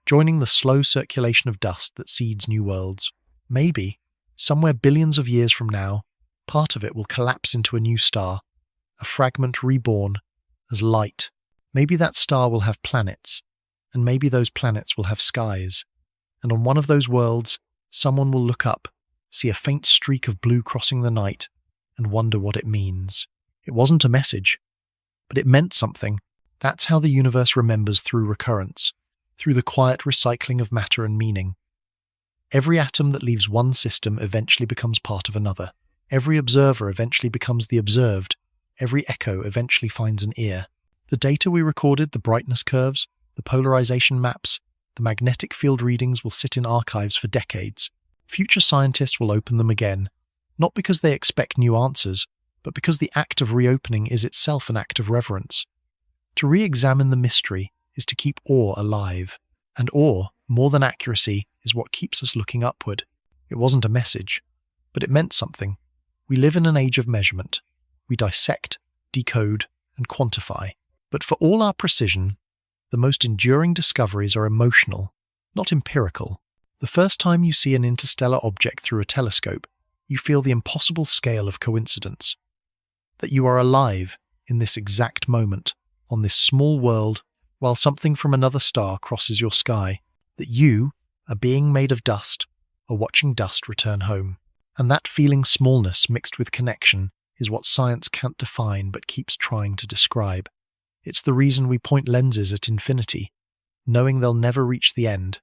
joining the slow circulation of dust that seeds new worlds. Maybe, somewhere billions of years from now, part of it will collapse into a new star, a fragment reborn as light. Maybe that star will have planets, and maybe those planets will have skies. And on one of those worlds, someone will look up, see a faint streak of blue crossing the night, and wonder what it means. It wasn't a message, but it meant something. That's how the universe remembers through recurrence, through the quiet recycling of matter and meaning. Every atom that leaves one system eventually becomes part of another. Every observer eventually becomes the observed. Every echo eventually finds an ear. The data we recorded, the brightness curves, the polarization maps, the magnetic field readings will sit in archives for decades. Future scientists will open them again, not because they expect new answers, but because the act of reopening is itself an act of reverence. To re-examine the mystery is to keep awe alive, and awe, more than accuracy, is what keeps us looking upward. It wasn't a message, but it meant something. We live in an age of measurement. We dissect, decode, and quantify. But for all our precision, the most enduring discoveries are emotional, not empirical. The first time you see an interstellar object through a telescope, you feel the impossible scale of coincidence. That you are alive in this exact moment, on this small world, while something from another star crosses your sky. That you, a being made of dust, are watching dust return home. And that feeling smallness mixed with connection is what science can't define but keeps trying to describe. It's the reason we point lenses at infinity, knowing they'll never reach the end.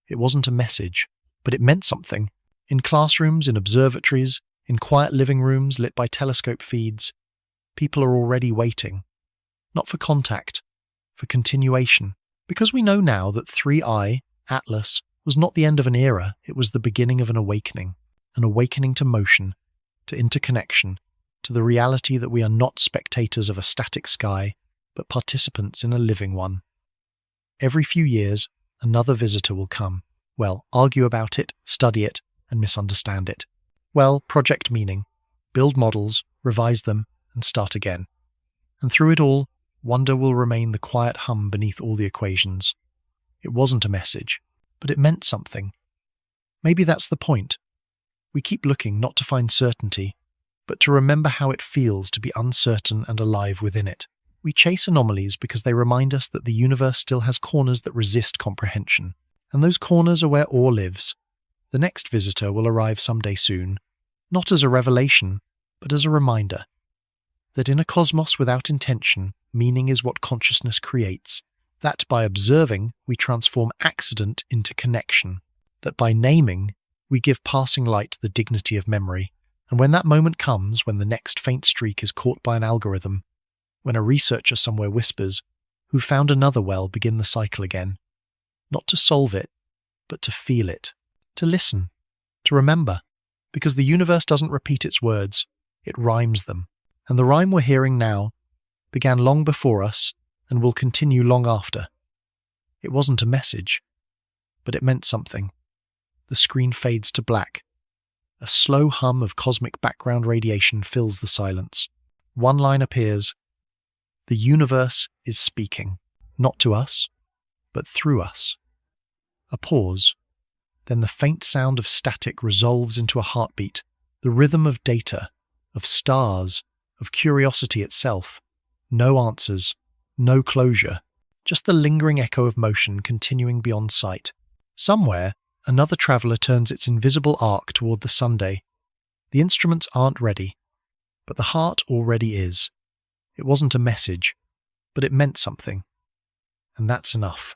It wasn't a message, but it meant something. In classrooms, in observatories, in quiet living rooms lit by telescope feeds, people are already waiting. Not for contact, for continuation. Because we know now that 3I, Atlas, was not the end of an era, it was the beginning of an awakening to motion, to interconnection, to the reality that we are not spectators of a static sky, but participants in a living one. Every few years, another visitor will come. Well, argue about it, study it, and misunderstand it. Well, project meaning. Build models, revise them, and start again. And through it all, wonder will remain the quiet hum beneath all the equations. It wasn't a message, but it meant something. Maybe that's the point. We keep looking not to find certainty, but to remember how it feels to be uncertain and alive within it. We chase anomalies because they remind us that the universe still has corners that resist comprehension. And those corners are where awe lives. The next visitor will arrive someday soon, not as a revelation, but as a reminder that in a cosmos without intention, meaning is what consciousness creates, that by observing we transform accident into connection, that by naming we give passing light the dignity of memory, and when that moment comes, when the next faint streak is caught by an algorithm, when a researcher somewhere whispers, "Who found another well, begin the cycle again," not to solve it, but to feel it, to listen, to remember, because the universe doesn't repeat its words, it rhymes them. And the rhyme we're hearing now began long before us and will continue long after. It wasn't a message, but it meant something. The screen fades to black. A slow hum of cosmic background radiation fills the silence. One line appears. The universe is speaking, not to us, but through us. A pause. Then the faint sound of static resolves into a heartbeat, the rhythm of data, of stars, of curiosity itself. No answers, no closure, just the lingering echo of motion continuing beyond sight. Somewhere, another traveller turns its invisible arc toward the Sunday. The instruments aren't ready, but the heart already is. It wasn't a message, but it meant something. And that's enough.